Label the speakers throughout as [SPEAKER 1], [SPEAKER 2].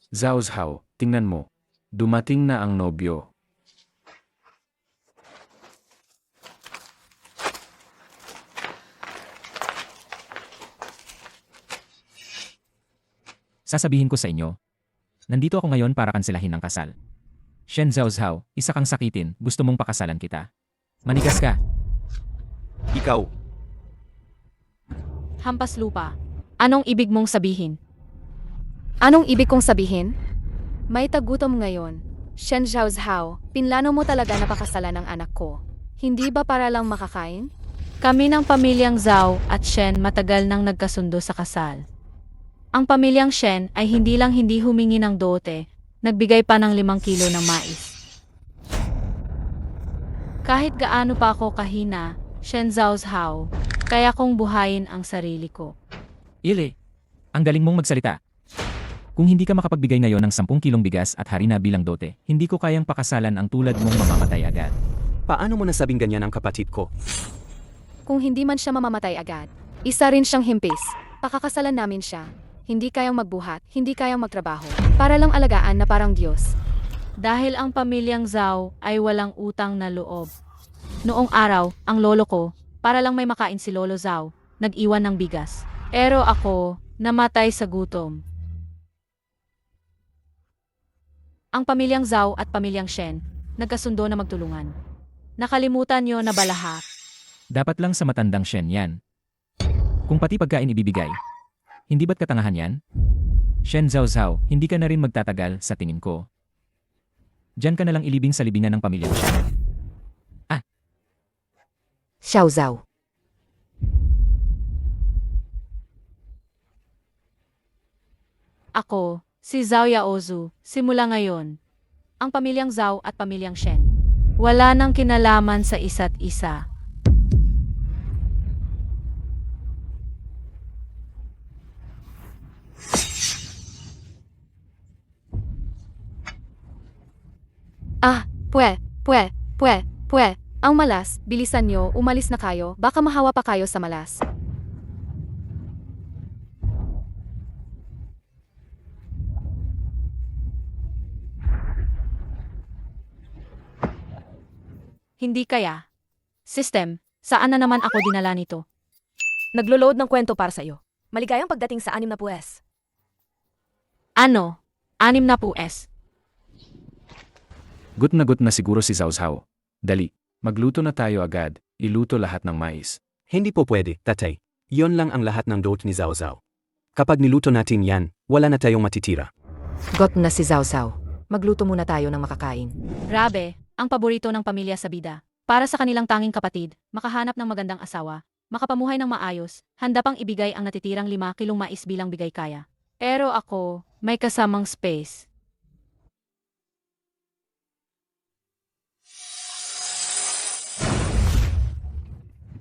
[SPEAKER 1] Zhao Zhao, tingnan mo. Dumating na ang nobyo.
[SPEAKER 2] Sasabihin ko sa inyo, nandito ako ngayon para kanselahin ng kasal. Shen Zhao Zhao, isa kang sakitin, gusto mong pakasalan kita. Manigas ka.
[SPEAKER 3] Ikaw,
[SPEAKER 4] Hampas lupa. Anong ibig mong sabihin?
[SPEAKER 5] Anong ibig kong sabihin? May tagutom ngayon. Shen Zhaozhao, pinlano mo talaga na pakasalan ng anak ko. Hindi ba para lang makakain?
[SPEAKER 4] Kami ng pamilyang Zhao at Shen matagal nang nagkasundo sa kasal. Ang pamilyang Shen ay hindi humingi ng dote, nagbigay pa ng 5 kilo ng mais. Kahit gaano pa ako kahina, Shen Zhaozhao, kaya kong buhayin ang sarili ko.
[SPEAKER 2] Ile, ang galing mong magsalita. Kung hindi ka makapagbigay ngayon ng 10 kilong bigas at harina bilang dote, hindi ko kayang pakasalan ang tulad mong mamamatay agad.
[SPEAKER 3] paano mo nasabing ganyan ang kapatid ko?
[SPEAKER 5] Kung hindi man siya mamamatay agad, isa rin siyang himpis. Pakakasalan namin siya. Hindi kayang magbuhat, hindi kayang magtrabaho. Para lang alagaan na parang Diyos.
[SPEAKER 4] Dahil ang pamilyang Zhao ay walang utang na loob. Noong araw, ang lolo ko, para lang may makain si Lolo Zhao, nag-iwan ng bigas. Pero ako, namatay sa gutom. Ang pamilyang Zhao at pamilyang Shen, nagkasundo na magtulungan. Nakalimutan niyo na ba lahat?
[SPEAKER 2] Dapat lang sa matandang Shen yan. Kung pati pagkain ibibigay, hindi ba't katangahan yan? Shen Zhao Zhao, hindi ka na rin magtatagal sa tingin ko. Diyan ka na lang ilibing sa libingan ng pamilyang Shen.
[SPEAKER 6] Xiao Zhao.
[SPEAKER 4] Ako, si Zhao Yaozu, simula ngayon. Ang pamilyang Zhao at pamilyang Shen. Wala nang kinalaman sa isa't isa.
[SPEAKER 5] Pwe. Ang malas, bilisan nyo, umalis na kayo, baka mahawa pa kayo sa malas.
[SPEAKER 4] Hindi kaya. System, saan na naman ako dinala nito?
[SPEAKER 6] Naglo-load ng kwento para sa'yo. Maligayang pagdating sa 6 na puwes.
[SPEAKER 4] Ano? 6 na pues.
[SPEAKER 1] Gut na siguro si Zhao Zhao. Dali, magluto na tayo agad, iluto lahat ng mais.
[SPEAKER 3] Hindi po pwede, tatay. Yon lang ang lahat ng dote ni Zhao Zhao. Kapag niluto natin yan, wala na tayong matitira.
[SPEAKER 6] Got na si Zhao Zhao. Magluto muna tayo ng makakain.
[SPEAKER 4] Rabe, ang paborito ng pamilya sa bida. Para sa kanilang tanging kapatid, makahanap ng magandang asawa, makapamuhay ng maayos, handa pang ibigay ang natitirang 5 kilong mais bilang bigay kaya. Pero ako, may kasamang space.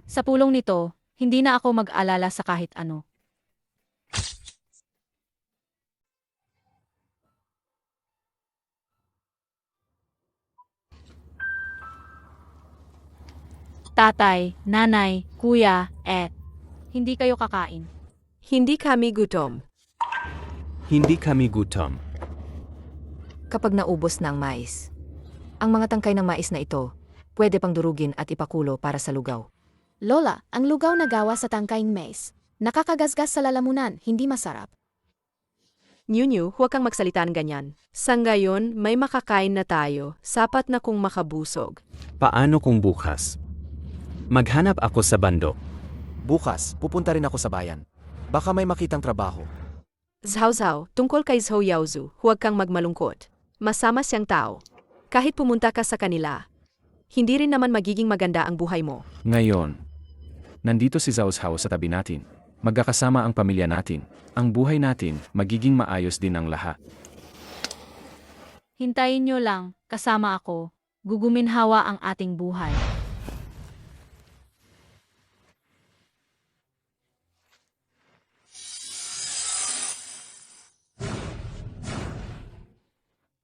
[SPEAKER 4] Sa pulong nito, hindi na ako mag-alala sa kahit ano. Tatay, nanay, kuya, hindi kayo kakain.
[SPEAKER 7] Hindi kami gutom.
[SPEAKER 3] Hindi kami gutom.
[SPEAKER 6] Kapag naubos na ang mais, ang mga tangkay ng mais na ito, pwede pang durugin at ipakulo para sa lugaw.
[SPEAKER 5] Lola, ang lugaw na gawa sa tangkaing mais. Nakakagasgas sa lalamunan, hindi masarap.
[SPEAKER 7] Nyu, huwag kang magsalita ng ganyan. Sa ngayon, may makakain na tayo, sapat na kung makabusog.
[SPEAKER 3] Paano kung bukas? Maghanap ako sa bando.
[SPEAKER 8] Bukas, pupunta rin ako sa bayan. Baka may makitang trabaho.
[SPEAKER 7] Zhao, tungkol kay Zhou Yaozu, huwag kang magmalungkot. Masama siyang tao. Kahit pumunta ka sa kanila, hindi rin naman magiging maganda ang buhay mo.
[SPEAKER 1] Ngayon, nandito si Zhao Zhao sa tabi natin. Magkakasama ang pamilya natin. Ang buhay natin, magiging maayos din ang lahat.
[SPEAKER 4] Hintayin nyo lang, kasama ako. Guguminhawa ang ating buhay.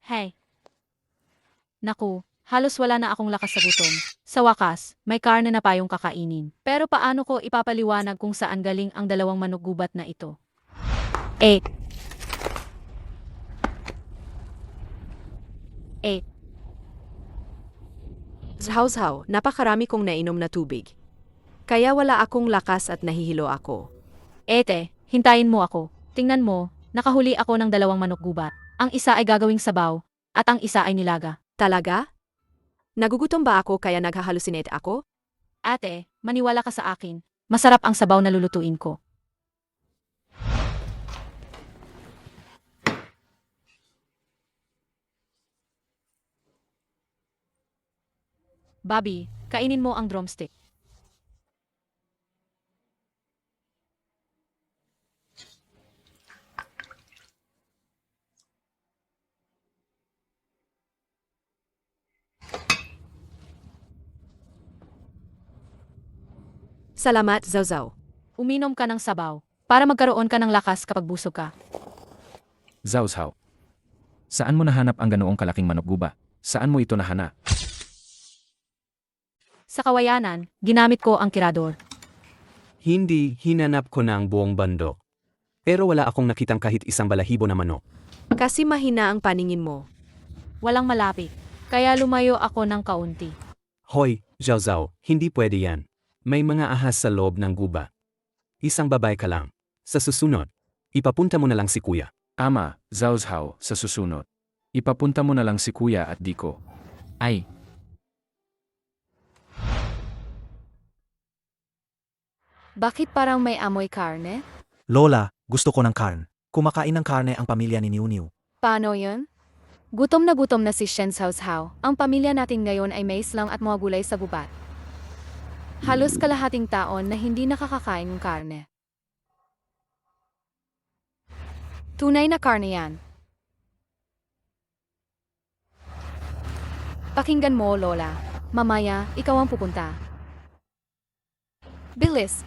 [SPEAKER 4] Hey. Naku, halos wala na akong lakas sa gutom. Sa wakas, may karne na tayong kakainin. Pero paano ko ipapaliwanag kung saan galing ang 2 manok gubat na ito? 8. 8.
[SPEAKER 7] Zhao, napakarami kong nainom na tubig. Kaya wala akong lakas at nahihilo ako.
[SPEAKER 4] Ete, hintayin mo ako. Tingnan mo, nakahuli ako ng 2 manok gubat. Ang isa ay gagawing sabaw, at ang isa ay nilaga.
[SPEAKER 7] Talaga? Nagugutom ba ako kaya naghahalusinate ako?
[SPEAKER 4] Ate, maniwala ka sa akin. Masarap ang sabaw na lulutuin ko. Bobby, kainin mo ang drumstick.
[SPEAKER 7] Salamat, Zhao.
[SPEAKER 4] Uminom ka ng sabaw para magkaroon ka ng lakas kapag busog ka.
[SPEAKER 1] Zhao Zhao. Saan mo nahanap ang ganoong kalaking manok guba? Saan mo ito nahanap?
[SPEAKER 4] Sa kawayanan, ginamit ko ang kirador.
[SPEAKER 3] Hindi, hinanap ko na ang buong bundok. Pero wala akong nakitang kahit isang balahibo na manok.
[SPEAKER 7] Kasi mahina ang paningin mo.
[SPEAKER 4] Walang malapit, kaya lumayo ako ng kaunti.
[SPEAKER 3] Hoy, Zhao, hindi pwede yan. May mga ahas sa loob ng guba. Isang babae ka lang. Sa susunod, ipapunta mo na lang si kuya.
[SPEAKER 1] Ama, Zhao Zhao, sa susunod. Ipapunta mo na lang si kuya at di ko.
[SPEAKER 2] Ay,
[SPEAKER 5] Bakit parang may amoy karne?
[SPEAKER 8] Lola, gusto ko ng karne. Kumakain ng karne ang pamilya ni Niu Niu.
[SPEAKER 5] Paano yun? Gutom na si Shen Zhao. Ang pamilya natin ngayon ay mais lang at mga gulay sa gubat. Halos kalahating taon na hindi nakakakain ng karne. Tunay na karne yan. Pakinggan mo, Lola. Mamaya, ikaw ang pupunta. Bilis!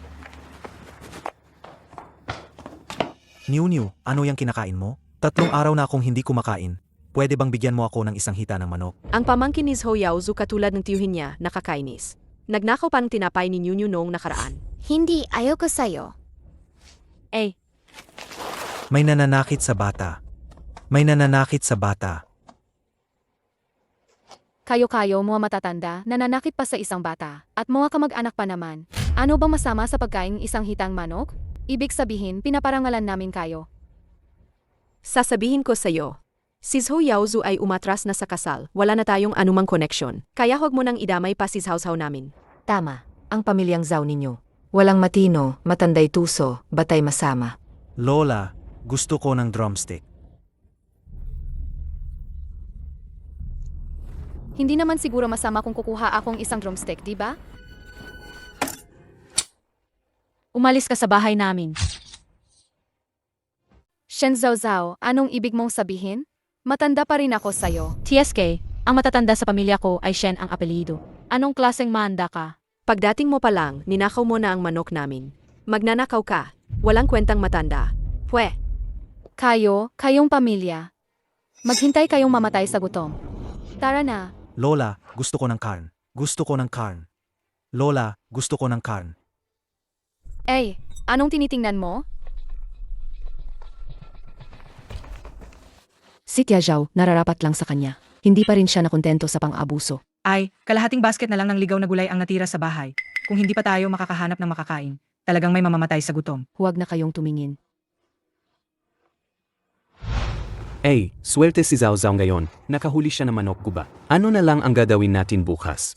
[SPEAKER 8] Niu Niu, ano yung kinakain mo? 3 araw na akong hindi kumakain. Pwede bang bigyan mo ako ng isang hita ng manok?
[SPEAKER 7] Ang pamangkin ni Zhou Yaozu katulad ng tiyuhin niya, nakakainis. Nagnakaw pa ng tinapay ni Niu Niu noong nakaraan.
[SPEAKER 5] Hindi, ayoko sa'yo.
[SPEAKER 4] Eh,
[SPEAKER 8] May nananakit sa bata. May nananakit sa bata.
[SPEAKER 5] Kayo-kayo, mga matatanda, nananakit pa sa isang bata, at mga kamag-anak pa naman. Ano bang masama sa pagkain isang hitang manok? Ibig sabihin, pinaparangalan namin kayo.
[SPEAKER 7] Sasabihin ko sa'yo. Si Zhou Yaozu ay umatras na sa kasal, wala na tayong anumang koneksyon. Kaya huwag mo nang idamay pa si Zhao namin.
[SPEAKER 6] Tama, ang pamilyang Zhao ninyo. Walang matino, matanday tuso, batay masama.
[SPEAKER 8] Lola, gusto ko ng drumstick.
[SPEAKER 5] Hindi naman siguro masama kung kukuha akong isang drumstick, di ba?
[SPEAKER 4] umalis ka sa bahay namin.
[SPEAKER 5] Shen Zhao, anong ibig mong sabihin? Matanda pa rin ako sa'yo.
[SPEAKER 4] TSK, ang matatanda sa pamilya ko ay Shen ang apelido. Anong klaseng manda ka?
[SPEAKER 7] Pagdating mo pa lang, ninakaw mo na ang manok namin. Magnanakaw ka. Walang kwentang matanda. Pwe.
[SPEAKER 5] Kayong pamilya. Maghintay kayong mamatay sa gutom. Tara na.
[SPEAKER 8] Lola, gusto ko ng karn. Gusto ko ng karn. Lola, gusto ko ng karn.
[SPEAKER 5] Anong tinitingnan mo?
[SPEAKER 6] Si Tia Zhao, nararapat lang sa kanya. Hindi pa rin siya nakontento sa pang-abuso.
[SPEAKER 9] Ay, kalahating basket na lang ng ligaw na gulay ang natira sa bahay. Kung hindi pa tayo makakahanap ng makakain, talagang may mamamatay sa gutom.
[SPEAKER 6] Huwag na kayong tumingin.
[SPEAKER 3] Swerte si Zhao Zhao ngayon. Nakahuli siya ng manok guba. Ano na lang ang gagawin natin bukas?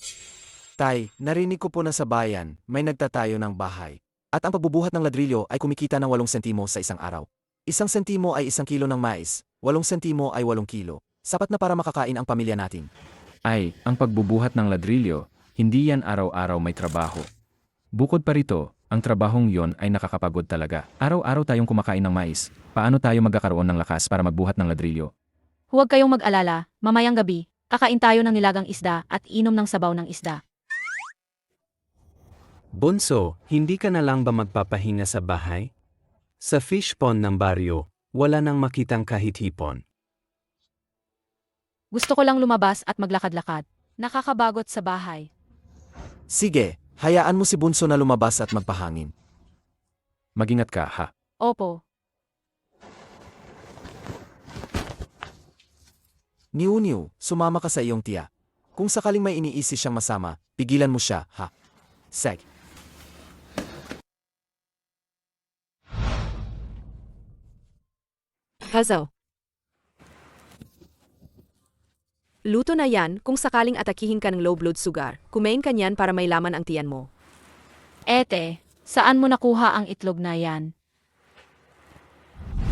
[SPEAKER 8] Tay, narinig ko po na sa bayan, may nagtatayo ng bahay. At ang pagbubuhat ng ladrilyo ay kumikita ng 8 sentimo sa isang araw. 1 sentimo ay 1 kilo ng mais, 8 sentimo ay 8 kilo. Sapat na para makakain ang pamilya natin.
[SPEAKER 1] Ay, ang pagbubuhat ng ladrilyo, hindi yan araw-araw may trabaho. Bukod pa rito, ang trabahong yon ay nakakapagod talaga. Araw-araw tayong kumakain ng mais. Paano tayo magkakaroon ng lakas para magbuhat ng ladrilyo?
[SPEAKER 4] Huwag kayong mag-alala, mamayang gabi, kakain tayo ng nilagang isda at inom ng sabaw ng isda.
[SPEAKER 3] Bunso, hindi ka na lang ba magpapahinga sa bahay? Sa fish pond ng baryo, wala nang makitang kahit hipon.
[SPEAKER 4] Gusto ko lang lumabas at maglakad-lakad. Nakakabagot sa bahay.
[SPEAKER 8] Sige, hayaan mo si Bunso na lumabas at magpahangin.
[SPEAKER 1] Magingat ka, ha?
[SPEAKER 4] Opo.
[SPEAKER 8] Niu, sumama ka sa iyong tiya. Kung sakaling may iniisip siyang masama, pigilan mo siya, ha? Seg.
[SPEAKER 7] Hazel. Luto na yan kung sakaling atakihin ka ng low blood sugar. Kumain ka niyan para may laman ang tiyan mo.
[SPEAKER 4] Ete, saan mo nakuha ang itlog na yan?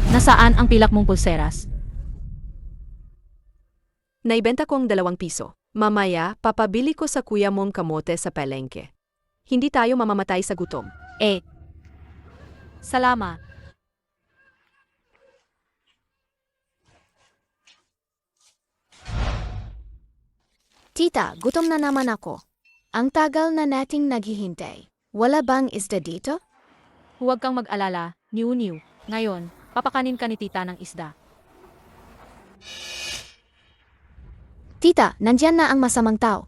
[SPEAKER 4] Nasaan ang pilak mong pulseras?
[SPEAKER 7] Naibenta ko ang 2 piso. Mamaya, papabili ko sa kuya mong kamote sa palengke. Hindi tayo mamamatay sa gutom.
[SPEAKER 4] Salamat.
[SPEAKER 5] Tita, gutom na naman ako. Ang tagal na nating naghihintay. Wala bang isda dito?
[SPEAKER 4] Huwag kang mag-alala, Niu. Ngayon, papakanin ka ni tita ng isda.
[SPEAKER 5] Tita, nandyan na ang masamang tao.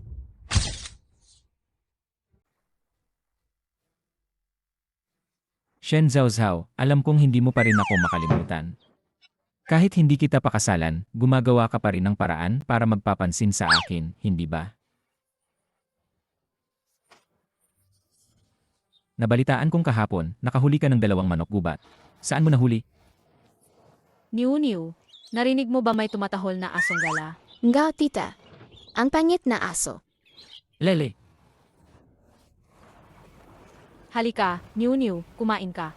[SPEAKER 2] Shen Zhao, alam kong hindi mo pa rin ako makalimutan. Kahit hindi kita pakasalan, gumagawa ka pa rin ng paraan para magpapansin sa akin, hindi ba? Nabalitaan kong kahapon, nakahuli ka ng 2 manok gubat. Saan mo nahuli?
[SPEAKER 4] Niu, narinig mo ba may tumatahol na asong gala?
[SPEAKER 5] Nga, tita. Ang pangit na aso.
[SPEAKER 2] Lele,
[SPEAKER 4] Halika, Niu, kumain ka.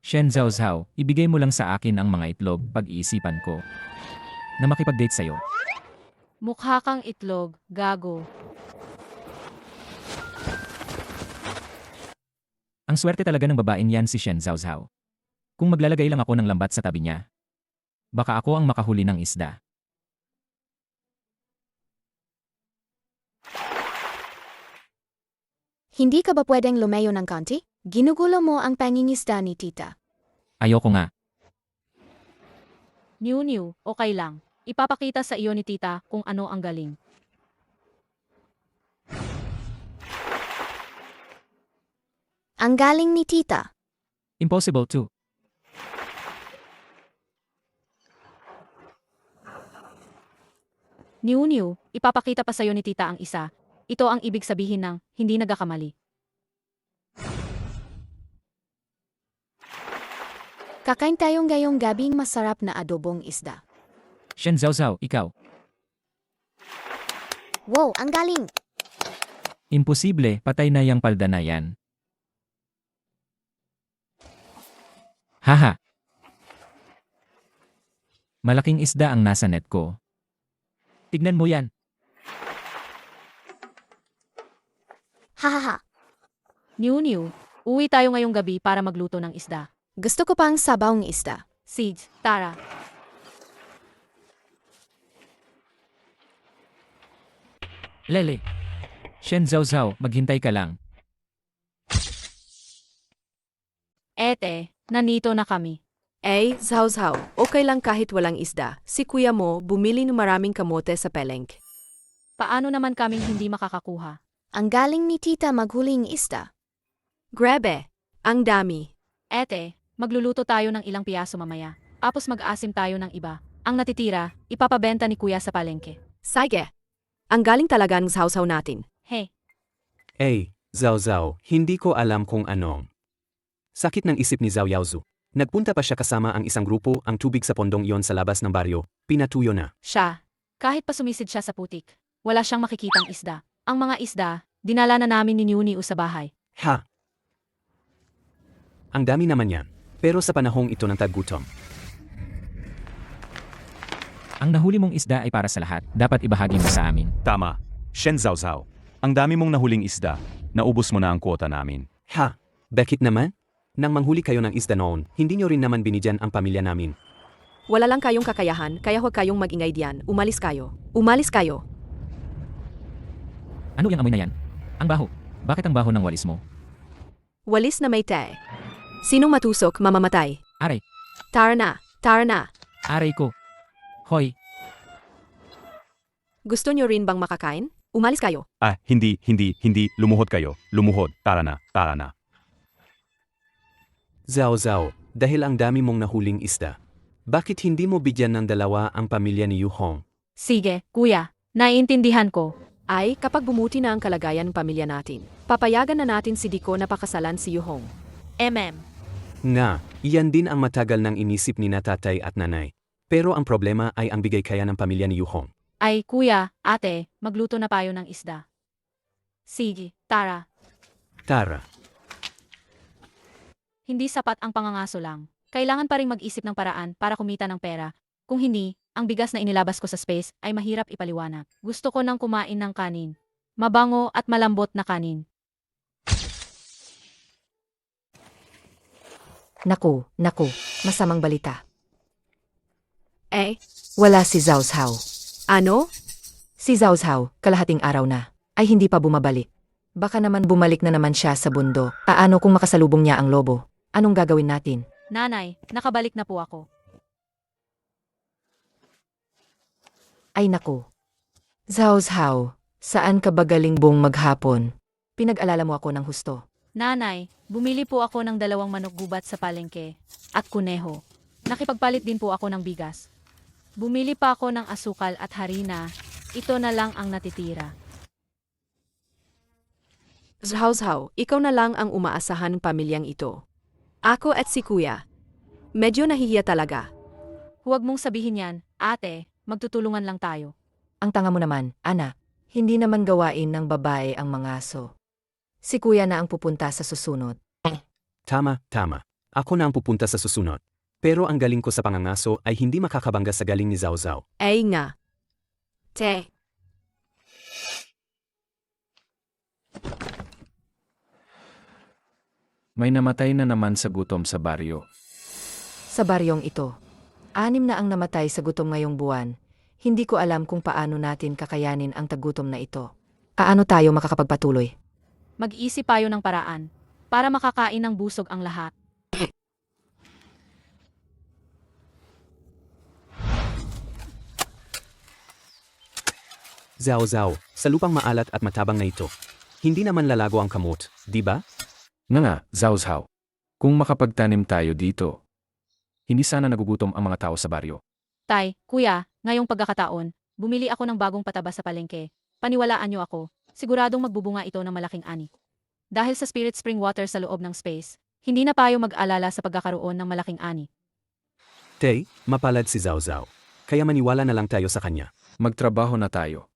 [SPEAKER 2] Shen Zhao, ibigay mo lang sa akin ang mga itlog pag-iisipan ko na makipag-date sa'yo.
[SPEAKER 4] Mukha kang itlog, gago.
[SPEAKER 2] Ang swerte talaga ng babaeng yan si Shen Zhao. Kung maglalagay lang ako ng lambat sa tabi niya, baka ako ang makahuli ng isda.
[SPEAKER 5] Hindi ka ba pwedeng lumayo ng konti? Ginugulo mo ang pangingisda ni tita.
[SPEAKER 2] Ayoko nga.
[SPEAKER 4] Niu, okay lang. Ipapakita sa iyo ni tita kung ano ang galing.
[SPEAKER 5] Ang galing ni tita.
[SPEAKER 2] Impossible to.
[SPEAKER 4] Niu, ipapakita pa sa iyo ni tita ang isa. Ito ang ibig sabihin ng hindi nagkakamali.
[SPEAKER 5] Kakain tayong ngayong gabing masarap na adobong isda.
[SPEAKER 2] Shen Zhao, ikaw.
[SPEAKER 5] Wow, ang galing!
[SPEAKER 2] Imposible, patay na yang palda na yan. Haha. Malaking isda ang nasa net ko. Tignan mo yan.
[SPEAKER 5] Hahaha.
[SPEAKER 4] Niu, uwi tayo ngayong gabi para magluto ng isda.
[SPEAKER 5] Gusto ko pang sabawng isda.
[SPEAKER 4] Siege, tara.
[SPEAKER 2] Lele. Shen Zhao, maghintay ka lang.
[SPEAKER 4] Ete, nanito na kami.
[SPEAKER 7] Zhao, okay lang kahit walang isda. Si kuya mo bumili ng maraming kamote sa palengke.
[SPEAKER 4] Paano naman kaming hindi makakakuha?
[SPEAKER 5] Ang galing ni tita maghuling isda.
[SPEAKER 7] Grabe, ang dami.
[SPEAKER 4] Ete, magluluto tayo ng ilang piyaso mamaya. Tapos mag-asim tayo ng iba. Ang natitira, ipapabenta ni kuya sa palengke.
[SPEAKER 7] Sige. Ang galing talaga ng Zhao natin.
[SPEAKER 4] Hey,
[SPEAKER 3] Zhao, hindi ko alam kung anong. Sakit ng isip ni Zhao Yaozu. Nagpunta pa siya kasama ang isang grupo, ang tubig sa pondong iyon sa labas ng baryo, pinatuyo na.
[SPEAKER 4] siya. Kahit pa sumisid siya sa putik, wala siyang makikitang isda. Ang mga isda, dinala na namin ni Niu sa bahay.
[SPEAKER 3] Ha! Ang dami naman yan. Pero sa panahong ito ng taggutom.
[SPEAKER 2] Ang nahuli mong isda ay para sa lahat. Dapat ibahagi mo sa amin.
[SPEAKER 10] Tama. Shen Zhao. Ang dami mong nahuling isda. Naubos mo na ang kwota namin.
[SPEAKER 3] Ha! Bakit naman? Nang manghuli kayo ng isda noon, hindi nyo rin naman binigyan ang pamilya namin.
[SPEAKER 7] Wala lang kayong kakayahan, kaya huwag kayong magingay diyan. Umalis kayo. Umalis kayo.
[SPEAKER 2] Ano yung amoy na yan? Ang baho. Bakit ang baho ng walis mo?
[SPEAKER 7] Walis na may te. Sinong matusok, mamamatay.
[SPEAKER 2] Aray.
[SPEAKER 7] Tara na. Tara na.
[SPEAKER 2] Aray ko. Hoy.
[SPEAKER 7] Gusto nyo rin bang makakain? Umalis kayo.
[SPEAKER 10] Hindi. Lumuhod kayo. Lumuhod. Tara na.
[SPEAKER 3] Zhao Zhao, dahil ang dami mong nahuling isda. Bakit hindi mo bigyan ng dalawa ang pamilya ni Yu Hong?
[SPEAKER 4] Sige, kuya. Naiintindihan ko.
[SPEAKER 7] Ay, kapag bumuti na ang kalagayan ng pamilya natin, papayagan na natin si Diko na pakasalan si Yuhong.
[SPEAKER 3] Nga, iyan din ang matagal nang inisip ni na tatay at nanay. Pero ang problema ay ang bigay kaya ng pamilya ni Yu Hong.
[SPEAKER 4] Ay, kuya, ate, magluto na tayo ng isda. Sige, tara.
[SPEAKER 3] Tara,
[SPEAKER 4] Hindi sapat ang pangangaso lang. Kailangan pa ring mag-isip ng paraan para kumita ng pera. Kung hindi, ang bigas na inilabas ko sa space ay mahirap ipaliwanag. Gusto ko nang kumain ng kanin. Mabango at malambot na kanin.
[SPEAKER 6] Naku, masamang balita.
[SPEAKER 7] Eh,
[SPEAKER 6] Wala si Zhao Zhao.
[SPEAKER 7] ano?
[SPEAKER 6] Si Zhao Zhao, kalahating araw na, ay hindi pa bumabalik. Baka naman bumalik na naman siya sa bundok. Paano kung makasalubong niya ang lobo? Anong gagawin natin?
[SPEAKER 4] Nanay, nakabalik na po ako.
[SPEAKER 6] Ay naku. Zhao Zhao, saan ka ba galing buong maghapon? Pinag-alala mo ako ng husto.
[SPEAKER 4] Nanay, bumili po ako ng 2 manok gubat sa palengke at kuneho. Nakipagpalit din po ako ng bigas. Bumili pa ako ng asukal at harina. Ito na lang ang natitira.
[SPEAKER 7] Zhao Zhao, ikaw na lang ang umaasahan ng pamilyang ito. Ako at si kuya. Medyo nahihiya talaga.
[SPEAKER 4] Huwag mong sabihin yan, ate, magtutulungan lang tayo.
[SPEAKER 6] Ang tanga mo naman, anak. Hindi naman gawain ng babae ang mangaso. Si kuya na ang pupunta sa susunod.
[SPEAKER 3] tama. Ako na ang pupunta sa susunod. Pero ang galing ko sa pangangaso ay hindi makakabangga sa galing ni Zhao Zhao.
[SPEAKER 7] Ay nga. Te.
[SPEAKER 1] May namatay na naman sa gutom sa baryo.
[SPEAKER 6] Sa baryong ito, 6 na ang namatay sa gutom ngayong buwan. Hindi ko alam kung paano natin kakayanin ang tagutom na ito. Paano tayo makakapagpatuloy?
[SPEAKER 4] Mag-isip tayo ng paraan para makakain ng busog ang lahat.
[SPEAKER 3] Zhao Zhao, sa lupang maalat at matabang na ito. Hindi naman lalago ang kamot, di ba?
[SPEAKER 1] Nga, Zhao Zhao. Kung makapagtanim tayo dito, hindi sana nagugutom ang mga tao sa baryo.
[SPEAKER 4] Tay, kuya, ngayong pagkakataon, bumili ako ng bagong pataba sa palengke. Paniwalaan niyo ako, siguradong magbubunga ito ng malaking ani. Dahil sa Spirit Spring Water sa loob ng space, hindi na tayo mag-alala sa pagkakaroon ng malaking ani.
[SPEAKER 3] Tay, mapalad si Zhao Zhao. Kaya maniwala na lang tayo sa kanya.
[SPEAKER 1] Magtrabaho na tayo.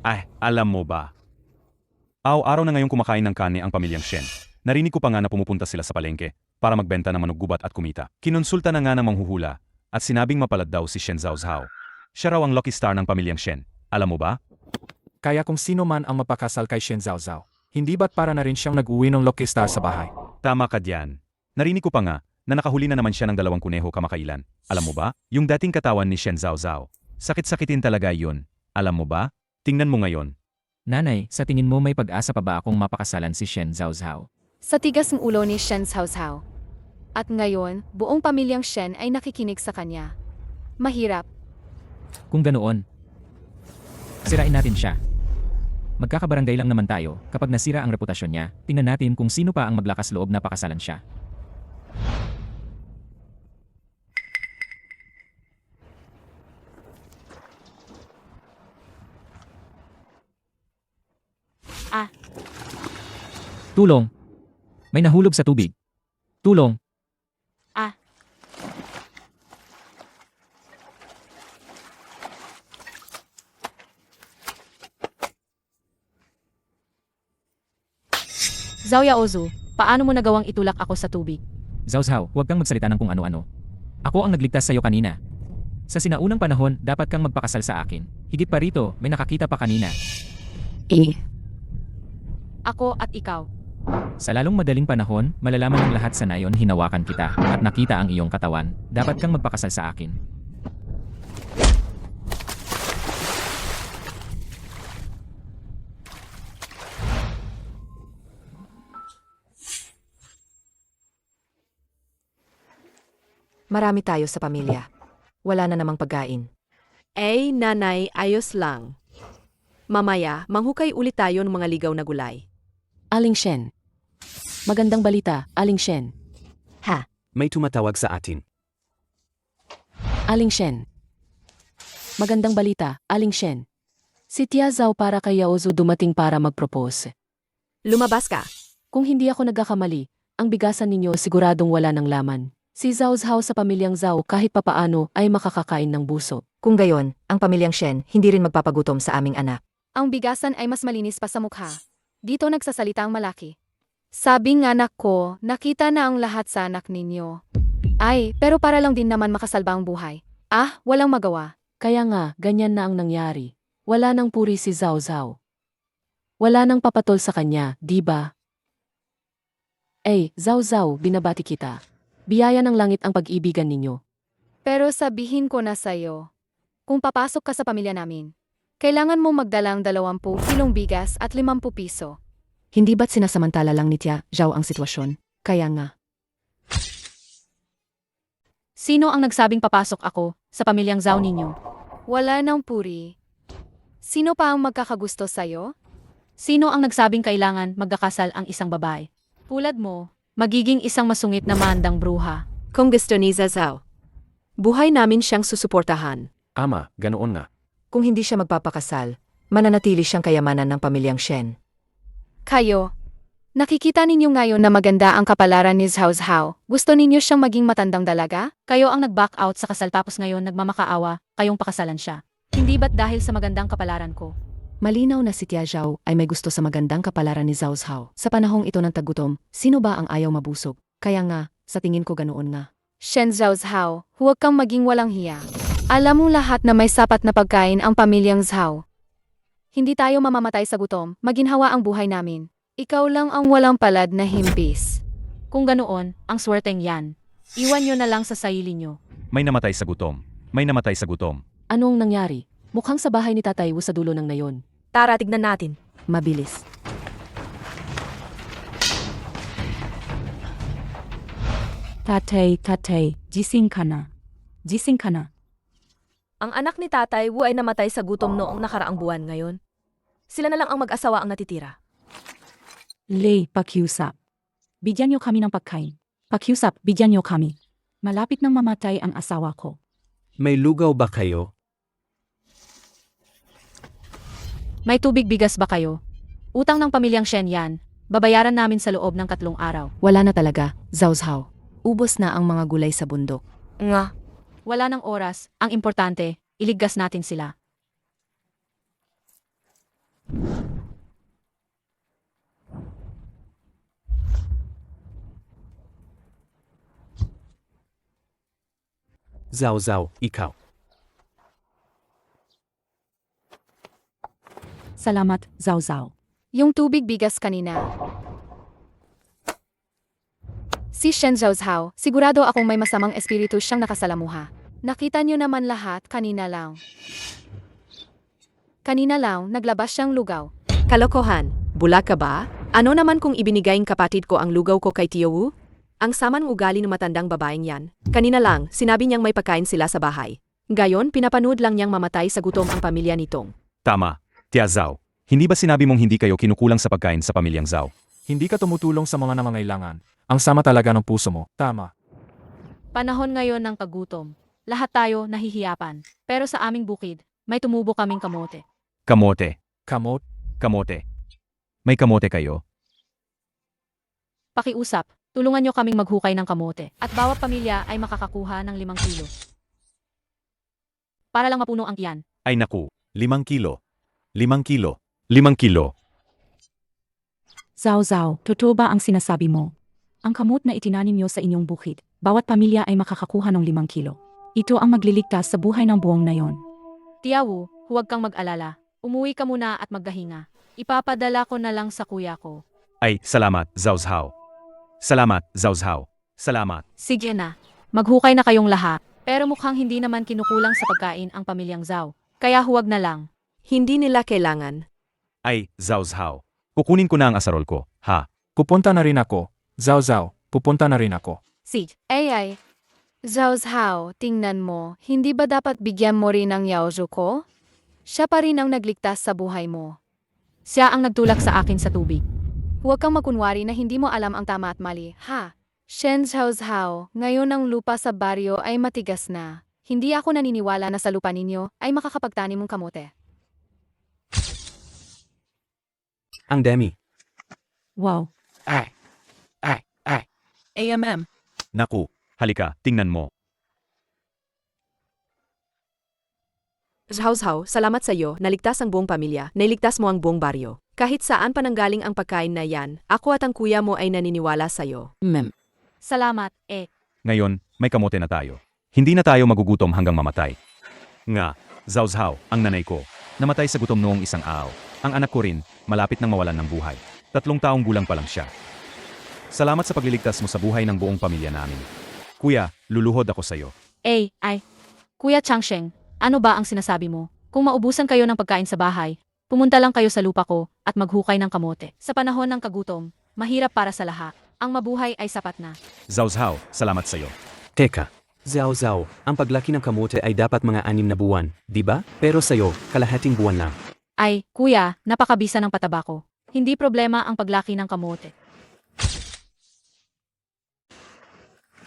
[SPEAKER 10] Ay, alam mo ba? Araw na ngayong kumakain ng kani ang pamilyang Shen. Narinig ko pa nga na pumupunta sila sa palengke para magbenta ng manuggubat at kumita. Kinonsulta na nga ng manghuhula at sinabing mapalad daw si Shen Zhao Zhao. Siya raw ang lucky star ng pamilyang Shen. Alam mo ba?
[SPEAKER 1] Kaya kung sino man ang mapakasal kay Shen Zhao Zhao, hindi ba't para na rin siyang nag-uwi ng Lucky Star sa bahay?
[SPEAKER 10] Tama ka diyan. Narinig ko pa nga na nakahuli na naman siya ng 2 kuneho kamakailan. Alam mo ba? Yung dating katawan ni Shen Zhao Zhao. Sakit-sakitin talaga yun. Alam mo ba? Tingnan mo ngayon.
[SPEAKER 2] Nanay, sa tingin mo may pag-asa pa ba akong mapakasalan si Shen Zhao Zhao?
[SPEAKER 5] Sa tigas ng ulo ni Shen Zhao Zhao. At ngayon, buong pamilyang Shen ay nakikinig sa kanya. Mahirap.
[SPEAKER 2] Kung ganoon, sirain natin siya. Magkakabarangay lang naman tayo. Kapag nasira ang reputasyon niya, tingnan natin kung sino pa ang maglakas loob na pakasalan siya. Tulong! May nahulog sa tubig. Tulong!
[SPEAKER 4] Zhao Yaozu, paano mo nagawang itulak ako sa tubig?
[SPEAKER 2] Zhao Zhao, huwag kang magsalita ng kung ano-ano. Ako ang nagligtas sa'yo kanina. Sa sinaunang panahon, dapat kang magpakasal sa akin. Higit pa rito, may nakakita pa kanina.
[SPEAKER 4] Ako at ikaw.
[SPEAKER 2] Sa lalong madaling panahon, malalaman ng lahat sa nayon hinawakan kita at nakita ang iyong katawan. Dapat kang magpakasal sa akin.
[SPEAKER 6] Marami tayo sa pamilya. Wala na namang pagkain.
[SPEAKER 7] Nanay, ayos lang. Mamaya, manghukay ulit tayo ng mga ligaw na gulay.
[SPEAKER 4] Aling Shen. Magandang balita, Aling Shen.
[SPEAKER 6] Ha?
[SPEAKER 3] May tumatawag sa atin.
[SPEAKER 4] Aling Shen. Magandang balita, Aling Shen. Si Tia Zhao para kay Yaozu dumating para mag-propose.
[SPEAKER 7] Lumabas ka.
[SPEAKER 4] Kung hindi ako nagkakamali, ang bigasan ninyo siguradong wala ng laman. Si Zhao Zhao sa pamilyang Zhao kahit papaano ay makakakain ng buso.
[SPEAKER 6] Kung gayon, ang pamilyang Shen hindi rin magpapagutom sa aming anak.
[SPEAKER 5] Ang bigasan ay mas malinis pa sa mukha. Dito nagsasalita ang malaki. Sabing anak ko, nakita na ang lahat sa anak ninyo. Ay, pero para lang din naman makasalba ang buhay. Ah, walang magawa.
[SPEAKER 4] Kaya nga, ganyan na ang nangyari. Wala nang puri si Zhao Zhao. Wala nang papatol sa kanya, di ba? Zhao Zhao, binabati kita. Biyaya ng langit ang pag-ibigan ninyo.
[SPEAKER 5] Pero sabihin ko na sa'yo, kung papasok ka sa pamilya namin, kailangan mo magdalang 20 kilong bigas at 50 piso.
[SPEAKER 4] Hindi ba't sinasamantala lang ni Tia Zhao ang sitwasyon? Kaya nga. Sino ang nagsabing papasok ako sa pamilyang Zhao ninyo?
[SPEAKER 5] Wala nang puri. Sino pa ang magkakagusto sa'yo?
[SPEAKER 4] Sino ang nagsabing kailangan magkakasal ang isang babae? Tulad mo, magiging isang masungit na mandang bruha.
[SPEAKER 7] Kung gusto ni Zhao, buhay namin siyang susuportahan.
[SPEAKER 1] Ama, ganoon nga.
[SPEAKER 6] Kung hindi siya magpapakasal, mananatili siyang kayamanan ng pamilyang Shen.
[SPEAKER 5] Kayo, nakikita ninyo ngayon na maganda ang kapalaran ni Zhao Zhao. Gusto ninyo siyang maging matandang dalaga?
[SPEAKER 4] Kayo ang nag-back out sa kasal tapos ngayon nagmamakaawa, kayong pakasalan siya. Hindi ba't dahil sa magandang kapalaran ko? Malinaw na si Tia Zhao ay may gusto sa magandang kapalaran ni Zhao Zhao. Sa panahong ito ng tagutom, sino ba ang ayaw mabusog? Kaya nga, sa tingin ko ganoon nga.
[SPEAKER 5] Shen Zhao Zhao, huwag kang maging walang hiya. Alam mong lahat na may sapat na pagkain ang pamilyang Zhao. Hindi tayo mamamatay sa gutom, maginhawa ang buhay namin. Ikaw lang ang walang palad na himpis.
[SPEAKER 4] Kung ganoon, ang swerteng yan. Iwan nyo na lang sa sarili nyo.
[SPEAKER 10] May namatay sa gutom. May namatay sa gutom.
[SPEAKER 4] Anong nangyari? Mukhang sa bahay ni Tatay Wu sa dulo ng nayon.
[SPEAKER 7] Tara, tignan natin.
[SPEAKER 4] Mabilis. Tatay, gising ka na. Gising ka na.
[SPEAKER 7] Ang anak ni Tatay Wu ay namatay sa gutom noong nakaraang buwan ngayon. Sila na lang ang mag-asawa ang natitira.
[SPEAKER 11] Lay, pakiusap. Bigyan niyo kami ng pagkain. Pakiusap, bigyan niyo kami. Malapit nang mamatay ang asawa ko.
[SPEAKER 3] May lugaw ba kayo?
[SPEAKER 4] May tubig bigas ba kayo? Utang ng pamilyang Shen yan. Babayaran namin sa loob ng 3 araw.
[SPEAKER 6] Wala na talaga, Zhao Zhao. Ubos na ang mga gulay sa bundok.
[SPEAKER 7] Nga.
[SPEAKER 4] Wala ng oras. Ang importante, iligtas natin sila.
[SPEAKER 3] Zhao Zhao, ikaw.
[SPEAKER 11] Salamat, Zhao Zhao.
[SPEAKER 5] Yung tubig bigas kanina. Si Shen Zhao Zhao, sigurado akong may masamang espiritu siyang nakasalamuha. Nakita niyo naman lahat kanina lang. Kanina lang, naglabas siyang lugaw.
[SPEAKER 7] Kalokohan, bula ka ba? Ano naman kung ibinigay ng kapatid ko ang lugaw ko kay Tio Wu? Ang saman ugali ng matandang babaeng yan. Kanina lang, sinabi niyang may pagkain sila sa bahay. Gayon, pinapanood lang niyang mamatay sa gutom ang pamilya nitong.
[SPEAKER 10] Tama, Tia Zhao. Hindi ba sinabi mong hindi kayo kinukulang sa pagkain sa pamilyang Zhao?
[SPEAKER 1] Hindi ka tumutulong sa mga nangangailangan. Ang sama talaga ng puso mo. Tama.
[SPEAKER 4] Panahon ngayon ng kagutom. Lahat tayo nahihiyapan. Pero sa aming bukid, may tumubo kaming kamote.
[SPEAKER 10] Kamote.
[SPEAKER 1] Kamot,
[SPEAKER 10] Kamote. May kamote kayo?
[SPEAKER 4] Pakiusap, tulungan nyo kaming maghukay ng kamote. At bawat pamilya ay makakakuha ng 5 kilo. Para lang mapuno ang tiyan.
[SPEAKER 10] Ay naku, 5 kilo. 5 kilo. 5 kilo.
[SPEAKER 11] Zhao Zhao, totoo ba ang sinasabi mo? Ang kamot na itinanim niyo sa inyong bukid, bawat pamilya ay makakakuha ng 5 kilo. Ito ang magliligtas sa buhay ng buong nayon.
[SPEAKER 4] Tia Wu, huwag kang mag-alala. Umuwi ka muna at maggahinga. Ipapadala ko na lang sa kuya ko.
[SPEAKER 10] Ay, salamat, Zhao Zhao. Salamat, Zhao Zhao. Salamat.
[SPEAKER 4] Sige na. Maghukay na kayong lahat. Pero mukhang hindi naman kinukulang sa pagkain ang pamilyang Zhao. Kaya huwag na lang.
[SPEAKER 7] Hindi nila kailangan.
[SPEAKER 10] Ay, Zhao Zhao. Kukunin ko na ang asarol ko, ha?
[SPEAKER 1] pupunta na rin ako. Zhao Zhao, pupunta na rin ako.
[SPEAKER 4] Sige.
[SPEAKER 5] Ay. Zhao Zhao, tingnan mo, hindi ba dapat bigyan mo rin ang Yaozu ko? Siya pa rin ang nagligtas sa buhay mo.
[SPEAKER 4] Siya ang nagtulak sa akin sa tubig.
[SPEAKER 5] Huwag kang makunwari na hindi mo alam ang tama at mali, ha? Shen Zhao Zhao, ngayon ang lupa sa baryo ay matigas na. Hindi ako naniniwala na sa lupa ninyo ay makakapagtanim mong kamote.
[SPEAKER 3] Ang dami.
[SPEAKER 11] Wow.
[SPEAKER 2] AMM.
[SPEAKER 10] Naku, halika, tingnan mo.
[SPEAKER 7] Zhao, salamat sa iyo, naligtas ang buong pamilya, nailigtas mo ang buong baryo. Kahit saan pa nanggaling ang pagkain na yan, ako at ang kuya mo ay naniniwala sa iyo.
[SPEAKER 4] Salamat,
[SPEAKER 10] Ngayon, may kamote na tayo. Hindi na tayo magugutom hanggang mamatay. Nga, Zhao Zhao, ang nanay ko, namatay sa gutom noong isang araw. Ang anak ko rin, malapit nang mawalan ng buhay. 3 taong gulang pa lang siya. Salamat sa pagliligtas mo sa buhay ng buong pamilya namin. Kuya, luluhod ako sa iyo.
[SPEAKER 4] Kuya Changsheng, ano ba ang sinasabi mo? Kung maubusan kayo ng pagkain sa bahay, pumunta lang kayo sa lupa ko at maghukay ng kamote. Sa panahon ng kagutom, mahirap para sa lahat. Ang mabuhay ay sapat na.
[SPEAKER 10] Zhao Zhao, salamat sa iyo.
[SPEAKER 3] Teka, Zhao Zhao, ang paglaki ng kamote ay dapat mga 6 na buwan, di ba? Pero sa'yo, kalahating buwan lang.
[SPEAKER 4] Kuya, napakabisa ng pataba ko. Hindi problema ang paglaki ng kamote.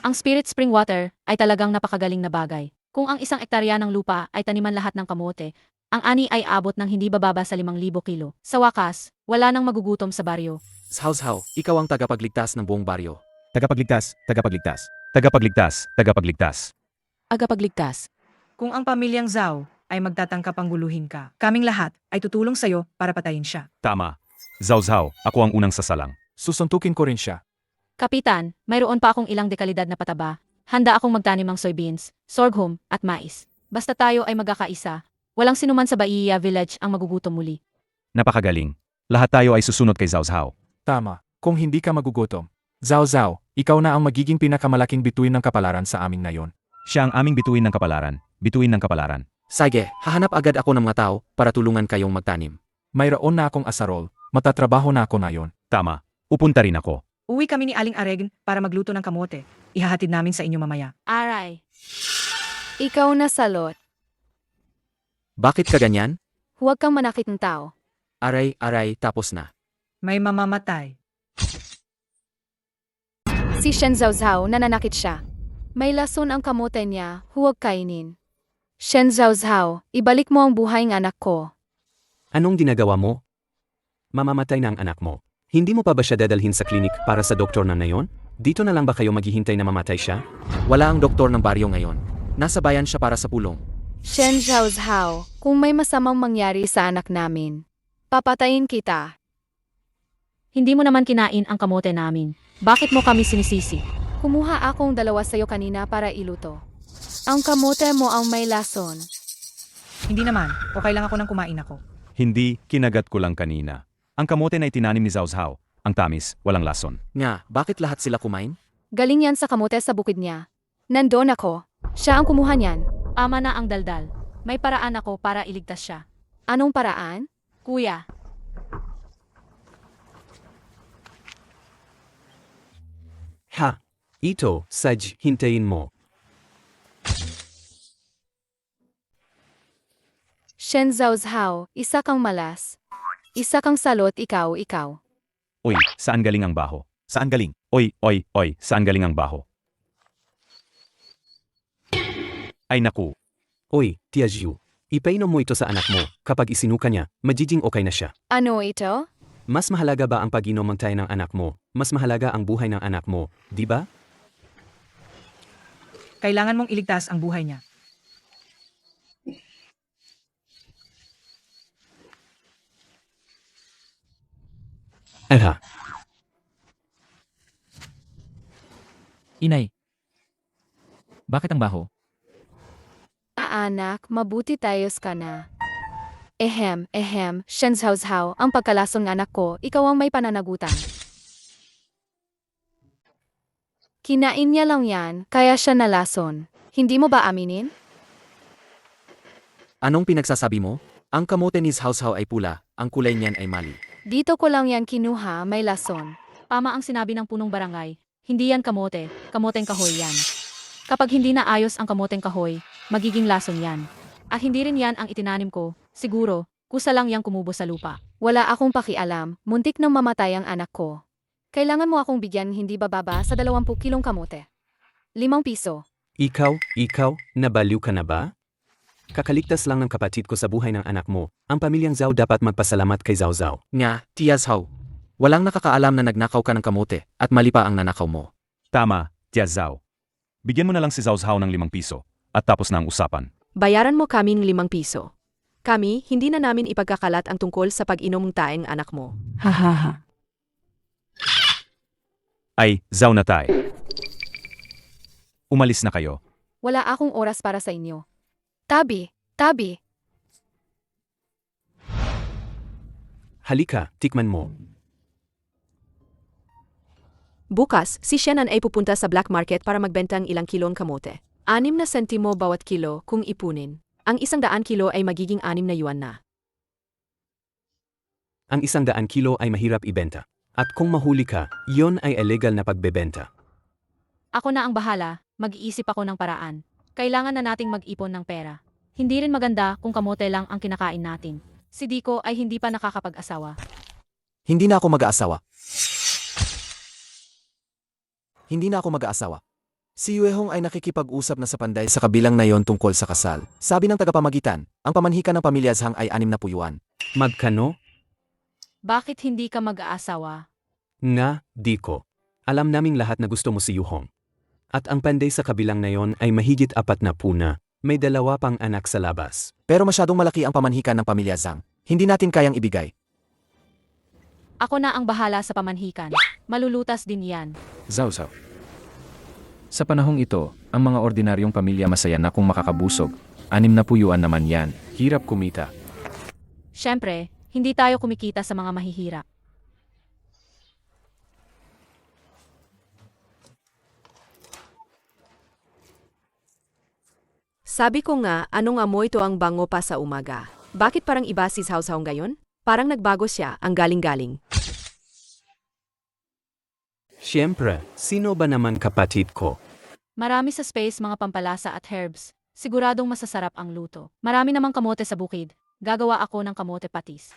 [SPEAKER 4] Ang Spirit Spring Water ay talagang napakagaling na bagay. Kung ang 1 ektarya ng lupa ay taniman lahat ng kamote, ang ani ay abot ng hindi bababa sa 5,000 kilo. Sa wakas, wala nang magugutom sa baryo.
[SPEAKER 8] Zhao Zhao, ikaw ang tagapagligtas ng buong baryo.
[SPEAKER 10] Tagapagligtas, tagapagligtas, tagapagligtas, tagapagligtas.
[SPEAKER 11] Agapagligtas.
[SPEAKER 9] Kung ang pamilyang Zhao ay magtatangkap ang guluhin ka, kaming lahat ay tutulong sa'yo para patayin siya.
[SPEAKER 10] Tama. Zhao Zhao, ako ang unang sasalang.
[SPEAKER 1] Susuntukin ko rin siya.
[SPEAKER 4] Kapitan, mayroon pa akong ilang dekalidad na pataba. Handa akong magtanim ng soybeans, sorghum, at mais. Basta tayo ay magkakaisa, walang sinuman sa Baiya Village ang magugutom muli.
[SPEAKER 10] Napakagaling. Lahat tayo ay susunod kay Zhao Zhao.
[SPEAKER 1] Tama, kung hindi ka magugutom. Zhao Zhao, ikaw na ang magiging pinakamalaking bituin ng kapalaran sa amin ngayon.
[SPEAKER 10] Siya ang aming bituin ng kapalaran. Bituin ng kapalaran.
[SPEAKER 8] Sige, hahanap agad ako ng mga tao para tulungan kayong magtanim.
[SPEAKER 1] Mayroon na akong asarol, matatrabaho na ako ngayon.
[SPEAKER 10] Tama. Upunta rin ako.
[SPEAKER 9] Uwi kami ni Aling Areg para magluto ng kamote. Ihahatid namin sa inyo mamaya.
[SPEAKER 4] Aray.
[SPEAKER 5] Ikaw na salot.
[SPEAKER 8] Bakit ka ganyan?
[SPEAKER 5] Huwag kang manakit ng tao.
[SPEAKER 8] Aray, tapos na.
[SPEAKER 9] May mamamatay.
[SPEAKER 5] Si Shen Zhao Zhao nananakit siya. May lason ang kamote niya, huwag kainin. Shen Zhao Zhao, ibalik mo ang buhay ng anak ko.
[SPEAKER 3] Anong ginagawa mo? Mamamatay na ang anak mo. Hindi mo pa ba siya dadalhin sa klinik para sa doktor na ngayon? Dito na lang ba kayo maghihintay na mamatay siya?
[SPEAKER 8] Wala ang doktor ng baryo ngayon. Nasa bayan siya para sa pulong.
[SPEAKER 5] Shen Zhao Zhao, kung may masamang mangyari sa anak namin, papatayin kita.
[SPEAKER 4] Hindi mo naman kinain ang kamote namin. Bakit mo kami sinisisi?
[SPEAKER 5] Kumuha akong 2 sa'yo kanina para iluto. Ang kamote mo ang may lason.
[SPEAKER 9] Hindi naman, okay lang ako nang kumain ako.
[SPEAKER 10] Hindi, kinagat ko lang kanina. Ang kamote na itinanim ni Zhao Zhao. Ang tamis, walang lason.
[SPEAKER 8] Nga, bakit lahat sila kumain?
[SPEAKER 5] Galing yan sa kamote sa bukid niya. Nandun ako. Siya ang kumuha niyan.
[SPEAKER 4] Ama na ang daldal. May paraan ako para iligtas siya.
[SPEAKER 5] Anong paraan?
[SPEAKER 4] Kuya,
[SPEAKER 3] Ha! Ito, Saj, hintayin mo.
[SPEAKER 5] Shen Zhao Zhao, isa kang malas. Isa kang salot, ikaw.
[SPEAKER 10] Uy, saan galing ang baho? Saan galing? Oy, saan galing ang baho? Ay naku,
[SPEAKER 3] Oy, Tia Jiu, ipainom mo ito sa anak mo. Kapag isinuka niya, magiging okay na siya.
[SPEAKER 5] Ano ito?
[SPEAKER 3] Mas mahalaga ba ang pag-inom ng tayo ng anak mo? Mas mahalaga ang buhay ng anak mo, di ba?
[SPEAKER 9] Kailangan mong iligtas ang buhay niya.
[SPEAKER 3] Aha,
[SPEAKER 2] Inay. Bakit ang baho?
[SPEAKER 5] Anak, mabuti tayos ka na. Ehem, Shen Zhao Zhao, ang pagkalason ng anak ko, ikaw ang may pananagutan. Kinain niya lang yan, kaya siya nalason. Hindi mo ba aminin?
[SPEAKER 8] Anong pinagsasabi mo? Ang kamote ni Zhao Zhao ay pula, ang kulay niyan ay mali.
[SPEAKER 5] Dito ko lang yan kinuha, may lason.
[SPEAKER 4] tama ang sinabi ng punong barangay. Hindi yan kamote, kamoteng kahoy yan. Kapag hindi na ayos ang kamoteng kahoy, magiging lason yan. At hindi rin yan ang itinanim ko, siguro, kusa lang yang kumubo sa lupa.
[SPEAKER 5] Wala akong pakialam, muntik nang mamatay ang anak ko. Kailangan mo akong bigyan hindi bababa sa 20 kilong kamote. 5 piso.
[SPEAKER 3] Ikaw, nabaliw ka na ba? Kakaligtas lang ng kapatid ko sa buhay ng anak mo. Ang pamilyang Zhao dapat magpasalamat kay Zhao Zhao.
[SPEAKER 8] Nga, Tia Zhao. Walang nakakaalam na nagnakaw ka ng kamote at mali pa ang nanakaw mo.
[SPEAKER 10] Tama, Tia Zhao. Bigyan mo na lang si Zhao Zhao ng 5 piso at tapos na ang usapan.
[SPEAKER 7] Bayaran mo kaming 5 piso. Kami, hindi na namin ipagkakalat ang tungkol sa pag-inom ng taeng anak mo.
[SPEAKER 11] Hahaha.
[SPEAKER 10] Ay, Zhao na tay. Umalis na kayo.
[SPEAKER 5] Wala akong oras para sa inyo. Tabi.
[SPEAKER 3] Halika, tikman mo.
[SPEAKER 7] Bukas, si Shenan ay pupunta sa black market para magbenta ng ilang kilong kamote. 6 na sentimo bawat kilo kung ipunin. Ang 100 kilo ay magiging 6 na yuan na.
[SPEAKER 3] Ang 100 kilo ay mahirap ibenta. At kung mahuli ka, yon ay illegal na pagbebenta.
[SPEAKER 4] Ako na ang bahala, mag-iisip ako ng paraan. Kailangan na nating mag-ipon ng pera. Hindi rin maganda kung kamote lang ang kinakain natin. Si Diko ay hindi pa nakakapag-asawa.
[SPEAKER 8] Hindi na ako mag-aasawa. Hindi na ako mag-aasawa. Si Yuehong ay nakikipag-usap na sa panday sa kabilang na yon tungkol sa kasal. Sabi ng tagapamagitan, ang pamanhikan ng pamilya Zhang ay 6 na yuan.
[SPEAKER 3] Magkano?
[SPEAKER 4] Bakit hindi ka mag-aasawa?
[SPEAKER 3] Nga, di ko. Alam naming lahat na gusto mo si Yuhong. At ang panday sa kabilang na yon ay mahigit 4 na puna. May 2 pang anak sa labas.
[SPEAKER 8] Pero masyadong malaki ang pamanhikan ng pamilya Zhang. Hindi natin kayang ibigay.
[SPEAKER 4] Ako na ang bahala sa pamanhikan. Malulutas din yan.
[SPEAKER 1] Zhao Zhao. Sa panahong ito, ang mga ordinaryong pamilya masaya na kung makakabusog. 6 na yuan naman yan. Hirap kumita.
[SPEAKER 4] Siyempre, hindi tayo kumikita sa mga mahihirap.
[SPEAKER 7] Sabi ko nga, anong amoy to ang bango pa sa umaga? Bakit parang iba si Zhao Zhao ngayon? Parang nagbago siya, ang galing-galing.
[SPEAKER 3] Siyempre, sino ba naman kapatid ko?
[SPEAKER 4] Marami sa space mga pampalasa at herbs. Siguradong masasarap ang luto. Marami namang kamote sa bukid. Gagawa ako ng kamote patis.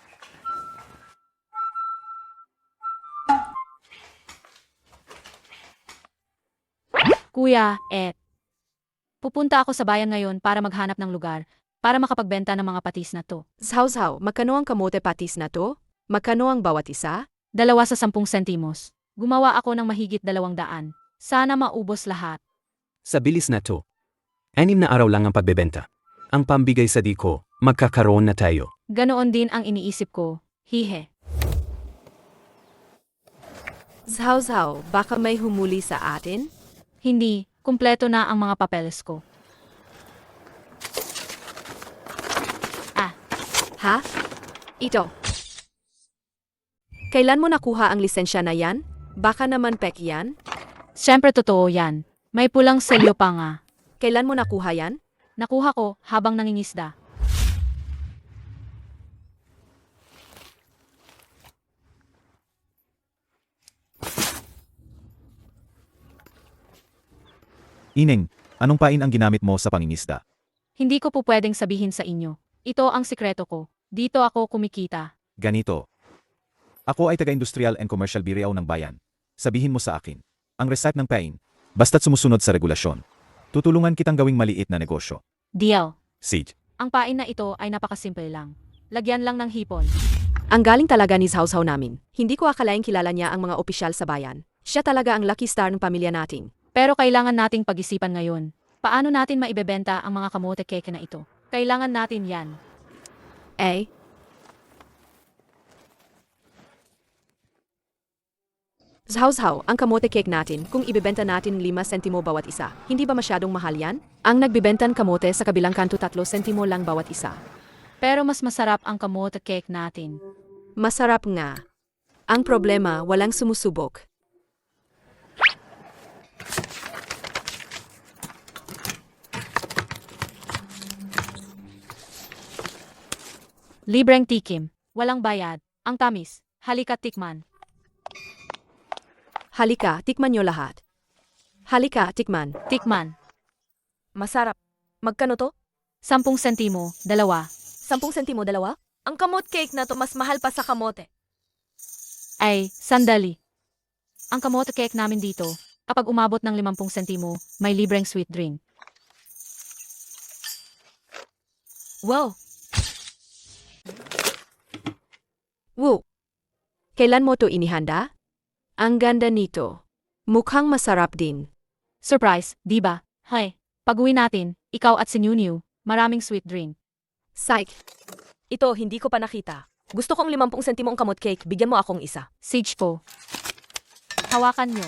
[SPEAKER 4] Kuya, pupunta ako sa bayan ngayon para maghanap ng lugar para makapagbenta ng mga patis na to.
[SPEAKER 7] Zhao Zhao, magkano ang kamote patis na to? Magkano ang bawat isa?
[SPEAKER 4] 2 sa 10 sentimos. Gumawa ako ng mahigit 200. Sana maubos lahat.
[SPEAKER 3] Sa bilis na to. 6 na araw lang ang pagbebenta. Ang pambigay sa di ko, magkakaroon na tayo.
[SPEAKER 4] Ganoon din ang iniisip ko. Hihe.
[SPEAKER 7] Zhao Zhao, baka may humuli sa atin?
[SPEAKER 4] Hindi, kumpleto na ang mga papeles ko.
[SPEAKER 7] Ha? Ito. Kailan mo nakuha ang lisensya na yan? Baka naman pek yan?
[SPEAKER 4] Siyempre totoo yan. May pulang selyo pa nga.
[SPEAKER 7] Kailan mo nakuha yan?
[SPEAKER 4] Nakuha ko habang nangingisda.
[SPEAKER 10] Ining, anong pain ang ginamit mo sa pangingisda?
[SPEAKER 4] Hindi ko po pwedeng sabihin sa inyo. Ito ang sikreto ko. Dito ako kumikita.
[SPEAKER 10] Ganito. Ako ay taga-industrial and commercial biriaw ng bayan. Sabihin mo sa akin, ang recipe ng pain, basta't sumusunod sa regulasyon. Tutulungan kitang gawing maliit na negosyo.
[SPEAKER 4] Deal.
[SPEAKER 10] Siege.
[SPEAKER 4] Ang pain na ito ay napakasimple lang. Lagyan lang ng hipon.
[SPEAKER 7] Ang galing talaga ni Zhao Zhao namin. Hindi ko akalaing kilala niya ang mga opisyal sa bayan. Siya talaga ang lucky star ng pamilya nating.
[SPEAKER 4] Pero kailangan nating pag-isipan ngayon. Paano natin maibebenta ang mga kamote keke na ito? Kailangan natin yan.
[SPEAKER 7] Zhao Zhao, ang kamote cake natin, kung ibebenta natin 5 sentimo bawat isa, hindi ba masyadong mahal yan? Ang nagbibentan kamote sa kabilang kanto 3 sentimo lang bawat isa.
[SPEAKER 4] Pero mas masarap ang kamote cake natin.
[SPEAKER 7] Masarap nga. Ang problema, walang sumusubok.
[SPEAKER 4] Libreng tikim. Walang bayad. Ang tamis. Halika tikman.
[SPEAKER 7] Halika, tikman nyo lahat. Halika, tikman.
[SPEAKER 4] Tikman.
[SPEAKER 7] Masarap. Magkano to?
[SPEAKER 4] 10 sentimo, 2.
[SPEAKER 7] 10 sentimo dalawa? Ang kamot cake na to mas mahal pa sa kamote.
[SPEAKER 4] Ay, sandali. Ang kamote cake namin dito, kapag umabot ng 50 sentimo, may libreng sweet drink.
[SPEAKER 7] Wow! Woo! Kailan mo to inihanda? Ang ganda nito. Mukhang masarap din.
[SPEAKER 4] Surprise, di ba? Hay, pag-uwi natin, ikaw at si New New, maraming sweet drink.
[SPEAKER 7] Psych! Ito, hindi ko pa nakita. Gusto kong 50 sentimo ang kamot cake, bigyan mo akong isa.
[SPEAKER 4] Sage po. Hawakan nyo.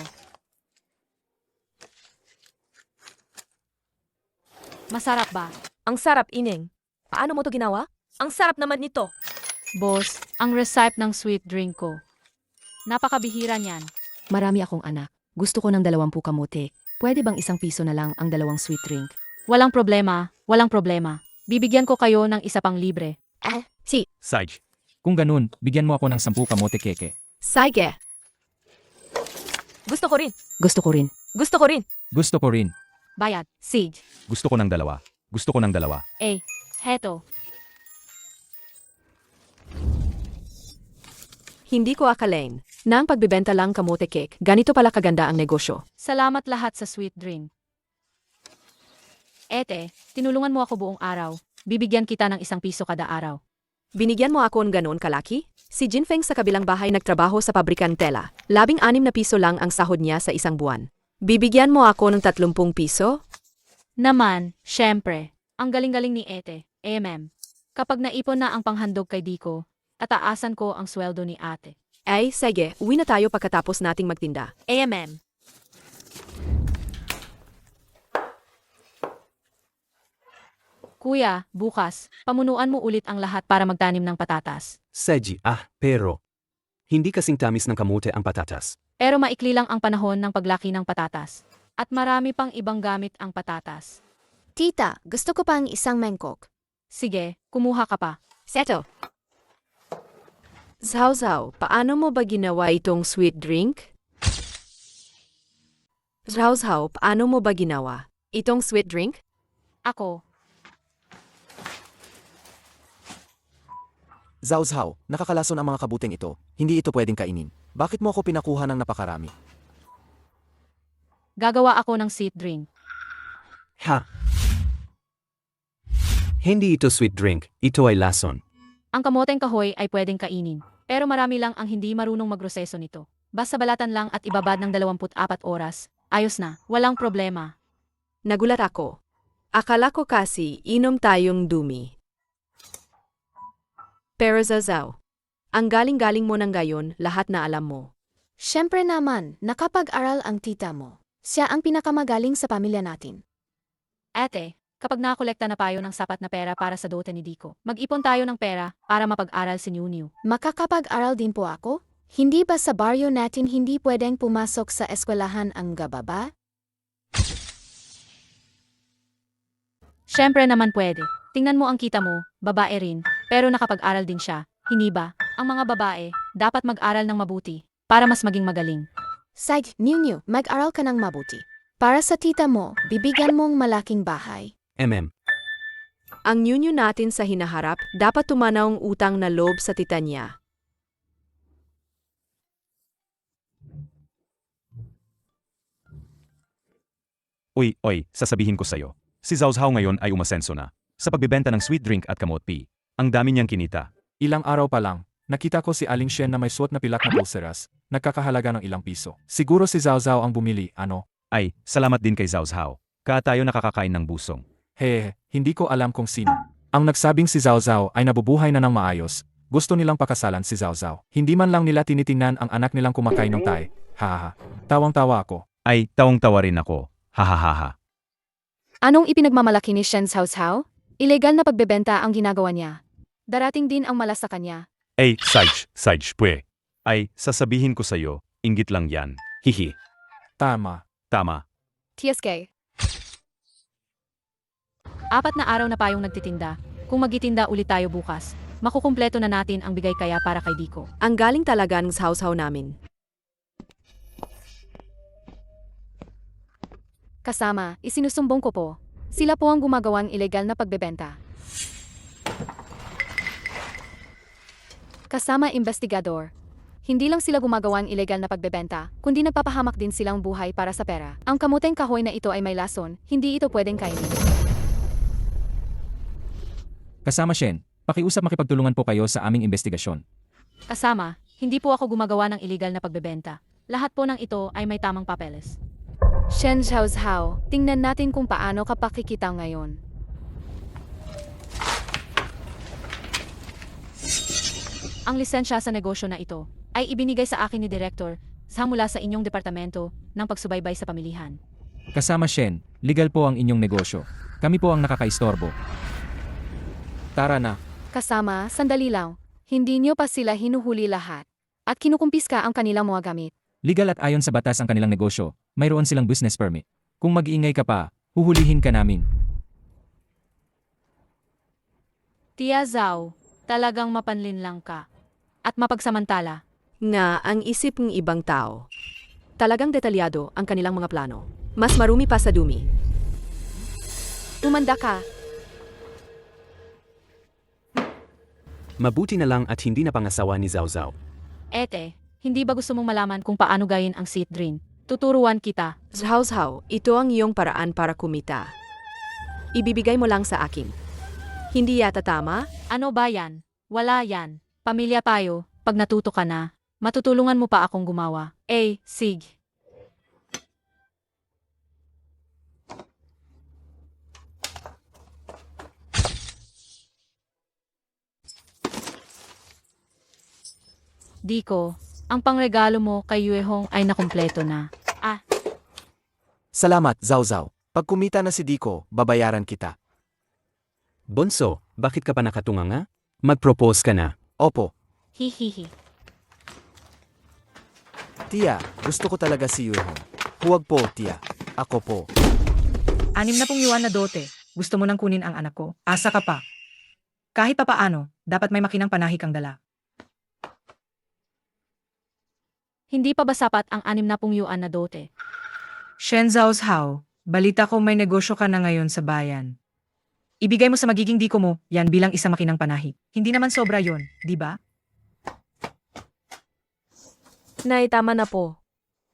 [SPEAKER 4] Masarap ba?
[SPEAKER 7] Ang sarap, Ineng. Paano mo to ginawa? Ang sarap naman nito.
[SPEAKER 4] Boss, ang recipe ng sweet drink ko. Napakabihira niyan.
[SPEAKER 6] Marami akong anak. Gusto ko ng 20 kamote. Pwede bang 1 piso na lang ang 2 sweet drink?
[SPEAKER 4] Walang problema, walang problema. Bibigyan ko kayo ng isa pang libre.
[SPEAKER 10] Sage.
[SPEAKER 2] Kung ganun, bigyan mo ako ng 10 kamote keke.
[SPEAKER 7] Sige. Gusto ko rin.
[SPEAKER 6] Gusto ko rin.
[SPEAKER 7] Gusto ko rin.
[SPEAKER 2] Gusto ko rin.
[SPEAKER 4] Bayad, Sage.
[SPEAKER 10] Gusto ko ng 2. Gusto ko ng 2.
[SPEAKER 4] Heto.
[SPEAKER 7] Hindi ko akalain na ang pagbibenta lang kamote cake, ganito pala kaganda ang negosyo.
[SPEAKER 4] Salamat lahat sa sweet drink. Ete, tinulungan mo ako buong araw. Bibigyan kita ng 1 piso kada araw.
[SPEAKER 7] Binigyan mo ako ng ganoon kalaki? Si Jinfeng sa kabilang bahay nagtrabaho sa pabrikan tela. 16 na piso lang ang sahod niya sa isang buwan. Bibigyan mo ako ng 30 piso?
[SPEAKER 4] Naman, syempre. Ang galing-galing ni Ete, Kapag naipon na ang panghandog kay Diko, tataasan ko ang sweldo ni ate.
[SPEAKER 7] Ay, sige, uwi na tayo pagkatapos nating magtinda.
[SPEAKER 4] Kuya, bukas, pamunuan mo ulit ang lahat para magtanim ng patatas.
[SPEAKER 3] Seji, pero. Hindi kasing tamis ng kamote ang patatas.
[SPEAKER 4] Pero maikli lang ang panahon ng paglaki ng patatas. At marami pang ibang gamit ang patatas.
[SPEAKER 5] Tita, gusto ko pang 1 mangkok.
[SPEAKER 4] Sige, kumuha ka pa.
[SPEAKER 7] Seto. Zhao, paano mo ba ginawa itong sweet drink? Zhao, paano mo ba ginawa itong sweet drink?
[SPEAKER 4] Ako,
[SPEAKER 8] Zhao, nakakalason ang mga kabuting ito. Hindi ito pwedeng kainin. Bakit mo ako pinakuha ng napakarami?
[SPEAKER 4] gagawa ako ng sweet drink.
[SPEAKER 3] Ha? Hindi ito sweet drink, ito ay lason.
[SPEAKER 4] Ang kamoteng kahoy ay pwedeng kainin. Pero marami lang ang hindi marunong magproseso nito. Basta balatan lang at ibabad ng 24 oras. Ayos na, walang problema.
[SPEAKER 7] Nagulat ako. Akala ko kasi inom tayong dumi. Pero Zhao, ang galing-galing mo ng gayon, lahat na alam mo.
[SPEAKER 5] Siyempre naman, nakapag-aral ang tita mo. Siya ang pinakamagaling sa pamilya natin.
[SPEAKER 4] Ate, kapag nakolekta na tayo ng sapat na pera para sa dote ni Diko, mag-ipon tayo ng pera para mapag-aral si New New.
[SPEAKER 5] Makakapag-aral din po ako? Hindi ba sa baryo natin hindi pwedeng pumasok sa eskwelahan ang gababa?
[SPEAKER 4] Siyempre naman pwede. Tingnan mo ang kita mo, babae rin, pero nakapag-aral din siya. Hindi ba? Ang mga babae, dapat mag-aral ng mabuti, para mas maging magaling.
[SPEAKER 5] Sige, New, mag-aral ka ng mabuti. Para sa tita mo, bibigyan mong malaking bahay.
[SPEAKER 7] Ang nyunyo natin sa hinaharap, dapat tumanaw ang utang na loob sa tita niya.
[SPEAKER 10] Uy, sasabihin ko sa'yo. Si Zhao ngayon ay umasenso na. Sa pagbibenta ng sweet drink at kamot tea. Ang dami niyang kinita.
[SPEAKER 1] Ilang araw pa lang, nakita ko si Aling Shen na may suot na pilak na pulseras, nagkakahalaga ng ilang piso. Siguro si Zhao ang bumili, ano?
[SPEAKER 10] Ay, salamat din kay Zhao. Tayo nakakakain ng busong.
[SPEAKER 1] Hindi ko alam kung sino. Ang nagsabing si Zhao ay nabubuhay na ng maayos. Gusto nilang pakasalan si Zhao. Hindi man lang nila tinitingnan ang anak nilang kumakain ng tae. Hahaha. Tawang-tawa ako.
[SPEAKER 10] Ay, tawang-tawa rin ako. Hahaha.
[SPEAKER 5] Anong ipinagmamalaki ni Shen Zhao? Ilegal na pagbebenta ang ginagawa niya. Darating din ang malas sa kanya.
[SPEAKER 10] Sage, pwe. Ay, sasabihin ko sa'yo, inggit lang yan. Hihi.
[SPEAKER 1] Tama.
[SPEAKER 5] TSK.
[SPEAKER 4] 4 na araw na tayong nagtitinda. Kung magtitinda ulit tayo bukas, makukumpleto na natin ang bigay kaya para kay Diko.
[SPEAKER 7] Ang galing talaga ng Zhao namin.
[SPEAKER 5] Kasama, isinusumbong ko po. Sila po ang gumagawang ilegal na pagbebenta. Kasama investigador. Hindi lang sila gumagawang ilegal na pagbebenta, kundi nagpapahamak din silang buhay para sa pera. Ang kamuteng kahoy na ito ay may lason, hindi ito pwedeng kainin.
[SPEAKER 2] Kasama Shen, pakiusap makipagtulungan po kayo sa aming investigasyon.
[SPEAKER 4] Kasama, hindi po ako gumagawa ng ilegal na pagbebenta. Lahat po ng ito ay may tamang papeles.
[SPEAKER 5] Shen Zhao, tingnan natin kung paano ka pakikita ngayon.
[SPEAKER 4] Ang lisensya sa negosyo na ito ay ibinigay sa akin ni Director sa mula sa inyong departamento ng pagsubaybay sa pamilihan.
[SPEAKER 2] Kasama Shen, legal po ang inyong negosyo. Kami po ang nakakaistorbo. Tara na.
[SPEAKER 5] Kasama, sandali lang. Hindi niyo pa sila hinuhuli lahat. At kinukumpiska ang kanilang mga gamit.
[SPEAKER 2] Legal at ayon sa batas ang kanilang negosyo, mayroon silang business permit. Kung mag-iingay ka pa, huhulihin ka namin.
[SPEAKER 4] Tia Zhao, talagang mapanlinlang ka. At mapagsamantala.
[SPEAKER 7] Nga ang isip ng ibang tao. Talagang detalyado ang kanilang mga plano. Mas marumi pa sa dumi.
[SPEAKER 5] Tumanda ka.
[SPEAKER 3] Mabuti na lang at hindi na pangasawa ni Zhao Zhao.
[SPEAKER 4] Ete, hindi ba gusto mong malaman kung paano gawin ang seat drain? Tuturuan kita.
[SPEAKER 7] Zhao, ito ang iyong paraan para kumita. Ibibigay mo lang sa akin. Hindi yata tama?
[SPEAKER 4] Ano ba yan? Wala yan. Pamilya tayo, pag natuto ka na, matutulungan mo pa akong gumawa. Sig. Diko, ang pangregalo mo kay Yuehong ay nakumpleto na.
[SPEAKER 8] Salamat, Zhao Zhao. Pag kumita na si Diko, babayaran kita.
[SPEAKER 3] Bonso, bakit ka pa nakatunganga? Mag-propose ka na.
[SPEAKER 8] Opo.
[SPEAKER 4] Hihihi.
[SPEAKER 8] Tia, gusto ko talaga si Yuehong. Huwag po, tia. Ako po.
[SPEAKER 9] 60 yuan na dote. Gusto mo nang kunin ang anak ko? Asa ka pa. Kahit pa paano, dapat may makinang panahi kang dala.
[SPEAKER 4] Hindi pa ba sapat ang 60 yuan na dote?
[SPEAKER 9] Shen Zhao, balita ko may negosyo ka na ngayon sa bayan. Ibigay mo sa magiging diko mo, yan bilang isang makinang panahi. Hindi naman sobra yon, di ba?
[SPEAKER 12] Nay, tama na po.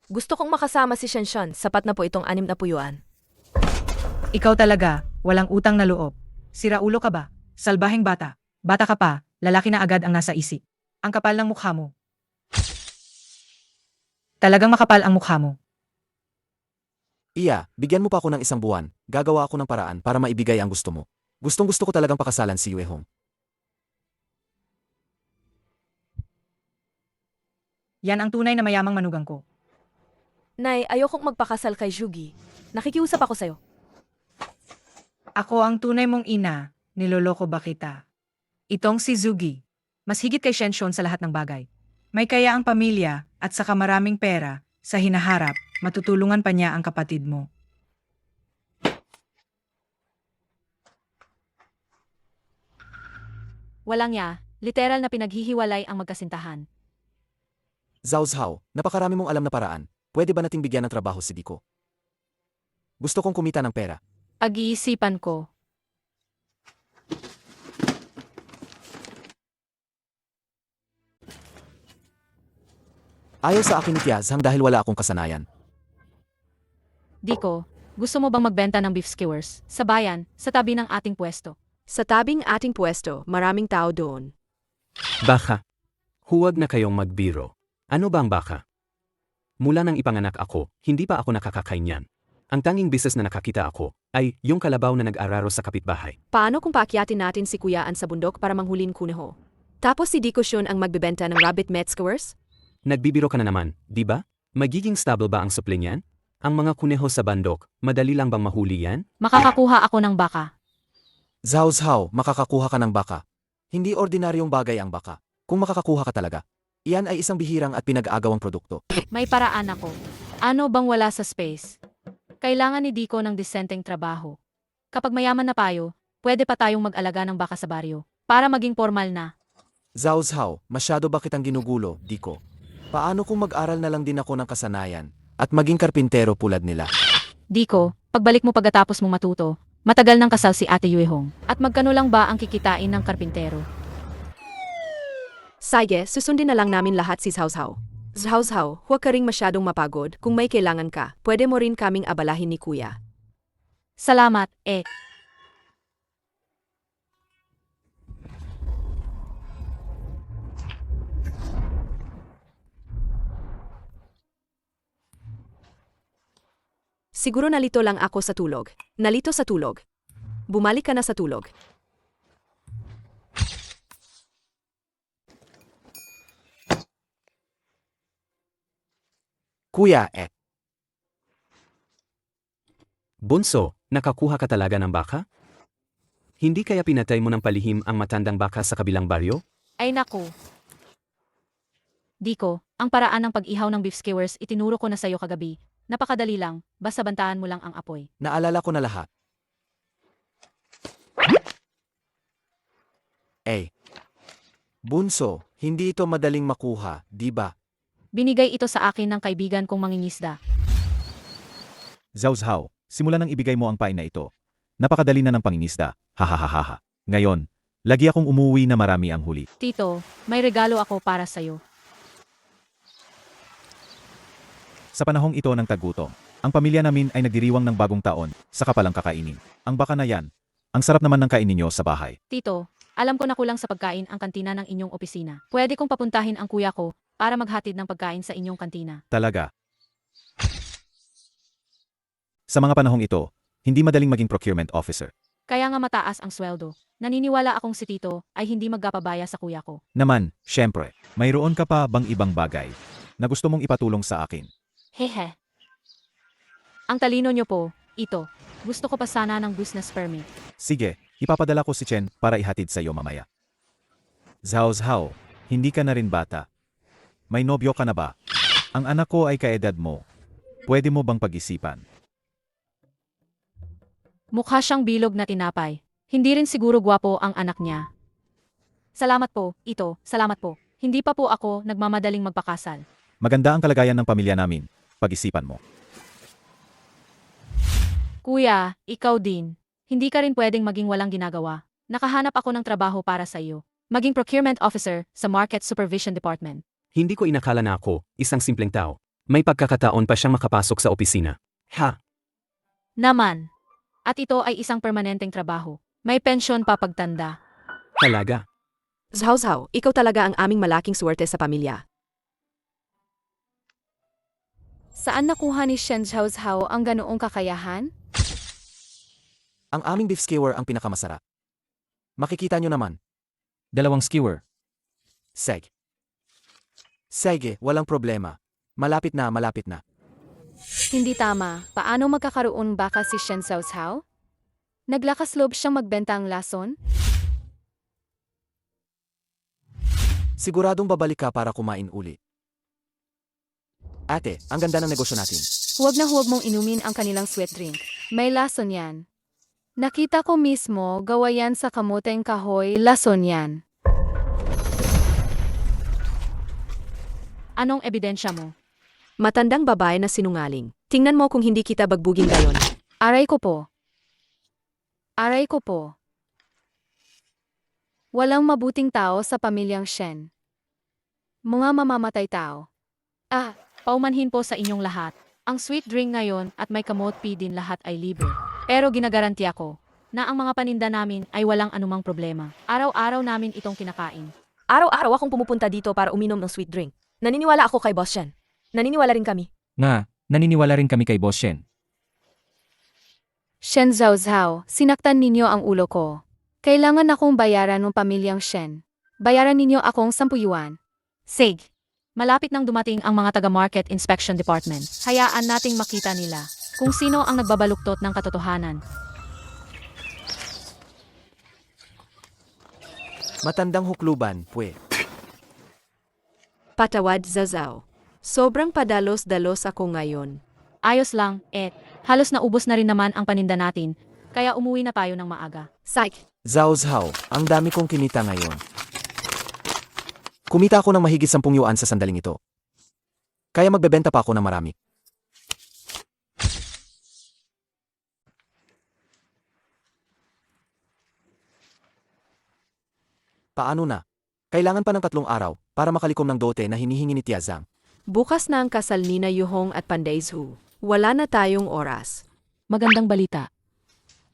[SPEAKER 12] Gusto kong makasama si Shenshan. Sapat na po itong 60 yuan.
[SPEAKER 9] Ikaw talaga, walang utang na loob. Siraulo ka ba? Salbaheng bata. Bata ka pa, lalaki na agad ang nasa isip. Ang kapal ng mukha mo. Talagang makapal ang mukha mo.
[SPEAKER 8] Iya, bigyan mo pa ako ng 1 buwan. Gagawa ako ng paraan para maibigay ang gusto mo. Gustong-gusto ko talagang pakasalan si Yuehong.
[SPEAKER 9] Yan ang tunay na mayamang manugang ko.
[SPEAKER 12] Nay, ayokong magpakasal kay Zhugi. Nakikiusap ako sa'yo.
[SPEAKER 9] Ako ang tunay mong ina, niloloko ba kita? Itong si Zugi. Mas higit kay Shenshon sa lahat ng bagay. May kaya ang pamilya at saka maraming pera sa hinaharap, matutulungan pa niya ang kapatid mo.
[SPEAKER 4] Walang ya, literal na pinaghihiwalay ang magkasintahan.
[SPEAKER 8] Zhao Zhao, napakarami mong alam na paraan. Pwede ba nating bigyan ng trabaho si Diko? Gusto kong kumita ng pera.
[SPEAKER 4] Pag-iisipan ko.
[SPEAKER 8] Ayaw sa akin ni Tia Zhang dahil wala akong kasanayan.
[SPEAKER 4] Diko, gusto mo bang magbenta ng beef skewers sa bayan, sa tabi ng ating pwesto?
[SPEAKER 7] Sa tabing ating pwesto, maraming tao doon.
[SPEAKER 3] Baka. Huwag na kayong magbiro. Ano ba ang baka? Mula nang ipanganak ako, hindi pa ako nakakakain yan. Ang tanging business na nakakita ako ay yung kalabaw na nag-araro sa kapitbahay.
[SPEAKER 7] Paano kung paakyatin natin si Kuyaan sa bundok para manghulin kuneho? Tapos si Diko Shun ang magbebenta ng rabbit met skewers?
[SPEAKER 3] Nagbibiro ka na naman, di ba? Magiging stable ba ang supply niyan? Ang mga kuneho sa bandok, madali lang bang mahuli yan?
[SPEAKER 4] Makakakuha ako ng baka.
[SPEAKER 8] Zhao Zhao, makakakuha ka ng baka. Hindi ordinaryong bagay ang baka. Kung makakakuha ka talaga, iyan ay isang bihirang at pinag-aagawang produkto.
[SPEAKER 4] May paraan ako. Ano bang wala sa space? Kailangan ni Diko ng disenteng trabaho. Kapag mayaman na tayo, pwede pa tayong mag-alaga ng baka sa baryo para maging formal na.
[SPEAKER 8] Zhao Zhao, masyado ba kitang ginugulo, Diko? Paano kung mag-aral na lang din ako ng kasanayan at maging karpintero pulad nila?
[SPEAKER 4] Diko, pagbalik mo pagkatapos mong matuto, Matagal nang kasal si Ate Yuehong. At magkano lang ba ang kikitain ng karpintero?
[SPEAKER 7] Sige, susundin na lang namin lahat si Zhao Zhao. Zhao Zhao, huwag ka ring masyadong mapagod. Kung may kailangan ka, pwede mo rin kaming abalahin ni Kuya.
[SPEAKER 4] Salamat, eh.
[SPEAKER 7] Siguro nalito lang ako sa tulog. Nalito sa tulog. Bumalik ka na sa tulog.
[SPEAKER 8] Kuya,
[SPEAKER 3] Bunso, nakakuha ka talaga ng baka? Hindi kaya pinatay mo ng palihim ang matandang baka sa kabilang baryo?
[SPEAKER 4] Ay naku. Diko, ang paraan ng pag-ihaw ng beef skewers itinuro ko na sa'yo kagabi. Napakadali lang, basta bantaan mo lang ang apoy.
[SPEAKER 8] naalala ko na lahat. Bunso, hindi ito madaling makuha, di ba?
[SPEAKER 4] Binigay ito sa akin ng kaibigan kong mangingisda.
[SPEAKER 10] Zhao Zhao, simula nang ibigay mo ang pain na ito. Napakadali na ng pangingisda. Hahaha. Ngayon, lagi akong umuwi na marami ang huli.
[SPEAKER 4] Tito, may regalo ako para sa'yo.
[SPEAKER 10] Sa panahong ito ng taggutom, ang pamilya namin ay nagdiriwang ng bagong taon, saka palang kakainin. Ang baka na yan, ang sarap naman ng kainin nyo sa bahay.
[SPEAKER 4] Tito, alam ko na kulang sa pagkain ang kantina ng inyong opisina. Pwede kong papuntahin ang kuya ko para maghatid ng pagkain sa inyong kantina.
[SPEAKER 10] Talaga. Sa mga panahong ito, hindi madaling maging procurement officer.
[SPEAKER 4] Kaya nga mataas ang sweldo. Naniniwala akong si Tito ay hindi magkapabaya sa kuya ko.
[SPEAKER 10] Naman, syempre, mayroon ka pa bang ibang bagay na gusto mong ipatulong sa akin?
[SPEAKER 4] Hehe. Ang talino nyo po, ito. Gusto ko pa sana ng business permit.
[SPEAKER 10] Sige, ipapadala ko si Chen para ihatid sa iyo mamaya. Zhao Zhao, hindi ka na rin bata. May nobyo ka na ba? Ang anak ko ay kaedad mo. Pwede mo bang pag-isipan?
[SPEAKER 4] Mukha siyang bilog na tinapay. Hindi rin siguro gwapo ang anak niya. Salamat po, ito, salamat po. Hindi pa po ako nagmamadaling magpakasal.
[SPEAKER 10] Maganda ang kalagayan ng pamilya namin. Pag-isipan mo.
[SPEAKER 4] Kuya, ikaw din. Hindi ka rin pwedeng maging walang ginagawa. Nakahanap ako ng trabaho para sa iyo. Maging procurement officer sa Market Supervision Department.
[SPEAKER 3] Hindi ko inakala na ako, isang simpleng tao. May pagkakataon pa siyang makapasok sa opisina. Ha?
[SPEAKER 4] Naman. At ito ay isang permanenteng trabaho. May pensyon pa pagtanda.
[SPEAKER 3] Talaga?
[SPEAKER 7] Zhao Zhao, ikaw talaga ang aming malaking suwerte sa pamilya.
[SPEAKER 5] Saan nakuha ni Shen Zhao Zhao ang ganoong kakayahan?
[SPEAKER 8] Ang aming beef skewer ang pinakamasarap. Makikita nyo naman.
[SPEAKER 1] 2 skewer.
[SPEAKER 8] Sige, walang problema. Malapit na, malapit na.
[SPEAKER 5] Hindi tama. Paano magkakaroon baka si Shen Zhao Zhao? Naglakas loob siyang magbenta ang lason?
[SPEAKER 8] Siguradong babalik ka para kumain uli. Ate, ang ganda ng negosyo natin.
[SPEAKER 5] Huwag mong inumin ang kanilang sweet drink. May lason yan. Nakita ko mismo, gawa yan sa kamoteng kahoy, lason yan.
[SPEAKER 4] Anong ebidensya mo?
[SPEAKER 7] Matandang babae na sinungaling. Tingnan mo kung hindi kita bagbuging gayon.
[SPEAKER 5] Aray ko po. Aray ko po. Walang mabuting tao sa pamilyang Shen. Mga mamamatay tao.
[SPEAKER 4] Paumanhin po sa inyong lahat. Ang sweet drink ngayon at may kamot tea din lahat ay libre. Pero ginagarantiya ko na ang mga paninda namin ay walang anumang problema. Araw-araw namin itong kinakain.
[SPEAKER 12] Araw-araw akong pumupunta dito para uminom ng sweet drink. Naniniwala ako kay Boss Shen. Naniniwala rin kami.
[SPEAKER 1] Nga, naniniwala rin kami kay Boss Shen.
[SPEAKER 5] Shen Zhao Zhao, sinaktan ninyo ang ulo ko. Kailangan akong bayaran ng pamilyang Shen. Bayaran ninyo akong 10 yuan.
[SPEAKER 4] Sig, malapit nang dumating ang mga taga-Market Inspection Department. Hayaan nating makita nila kung sino ang nagbabaluktot ng katotohanan.
[SPEAKER 8] Matandang hukluban, pwe.
[SPEAKER 7] Patawad, Zhao Zhao. Sobrang padalos-dalos ako ngayon.
[SPEAKER 4] Ayos lang, halos naubos na rin naman ang paninda natin, kaya umuwi na tayo ng maaga.
[SPEAKER 7] Psych!
[SPEAKER 8] Zhao Zhao, ang dami kong kinita ngayon. Kumita ako ng mahigit 10 yuan sa sandaling ito. Kaya magbebenta pa ako ng marami. Paano na? Kailangan pa ng 3 araw para makalikom ng dote na hinihingi ni Tia Zhang.
[SPEAKER 7] Bukas na ang kasal ni na Yuhong at Panday Zhu. Wala na tayong oras.
[SPEAKER 11] Magandang balita.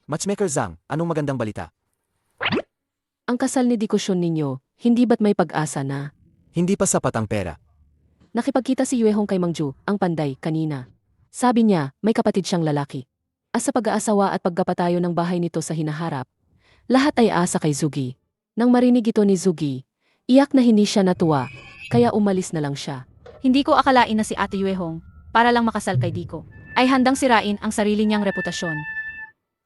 [SPEAKER 8] Matchmaker Zhang, anong magandang balita?
[SPEAKER 7] Ang kasal ni diskusyon ninyo, hindi ba't may pag-asa na?
[SPEAKER 8] Hindi pa sapat ang pera.
[SPEAKER 7] Nakipagkita si Yuehong kay Mang Ju, ang Panday, kanina. Sabi niya, may kapatid siyang lalaki. As sa pag-aasawa at pagkapatayo ng bahay nito sa hinaharap, lahat ay asa kay Zugi. Nang marinig ito ni Zugi, iyak na hindi siya natuwa, kaya umalis na lang siya.
[SPEAKER 4] Hindi ko akalain na si Ate Yuehong, para lang makasal kay Diko, ay handang sirain ang sarili niyang reputasyon.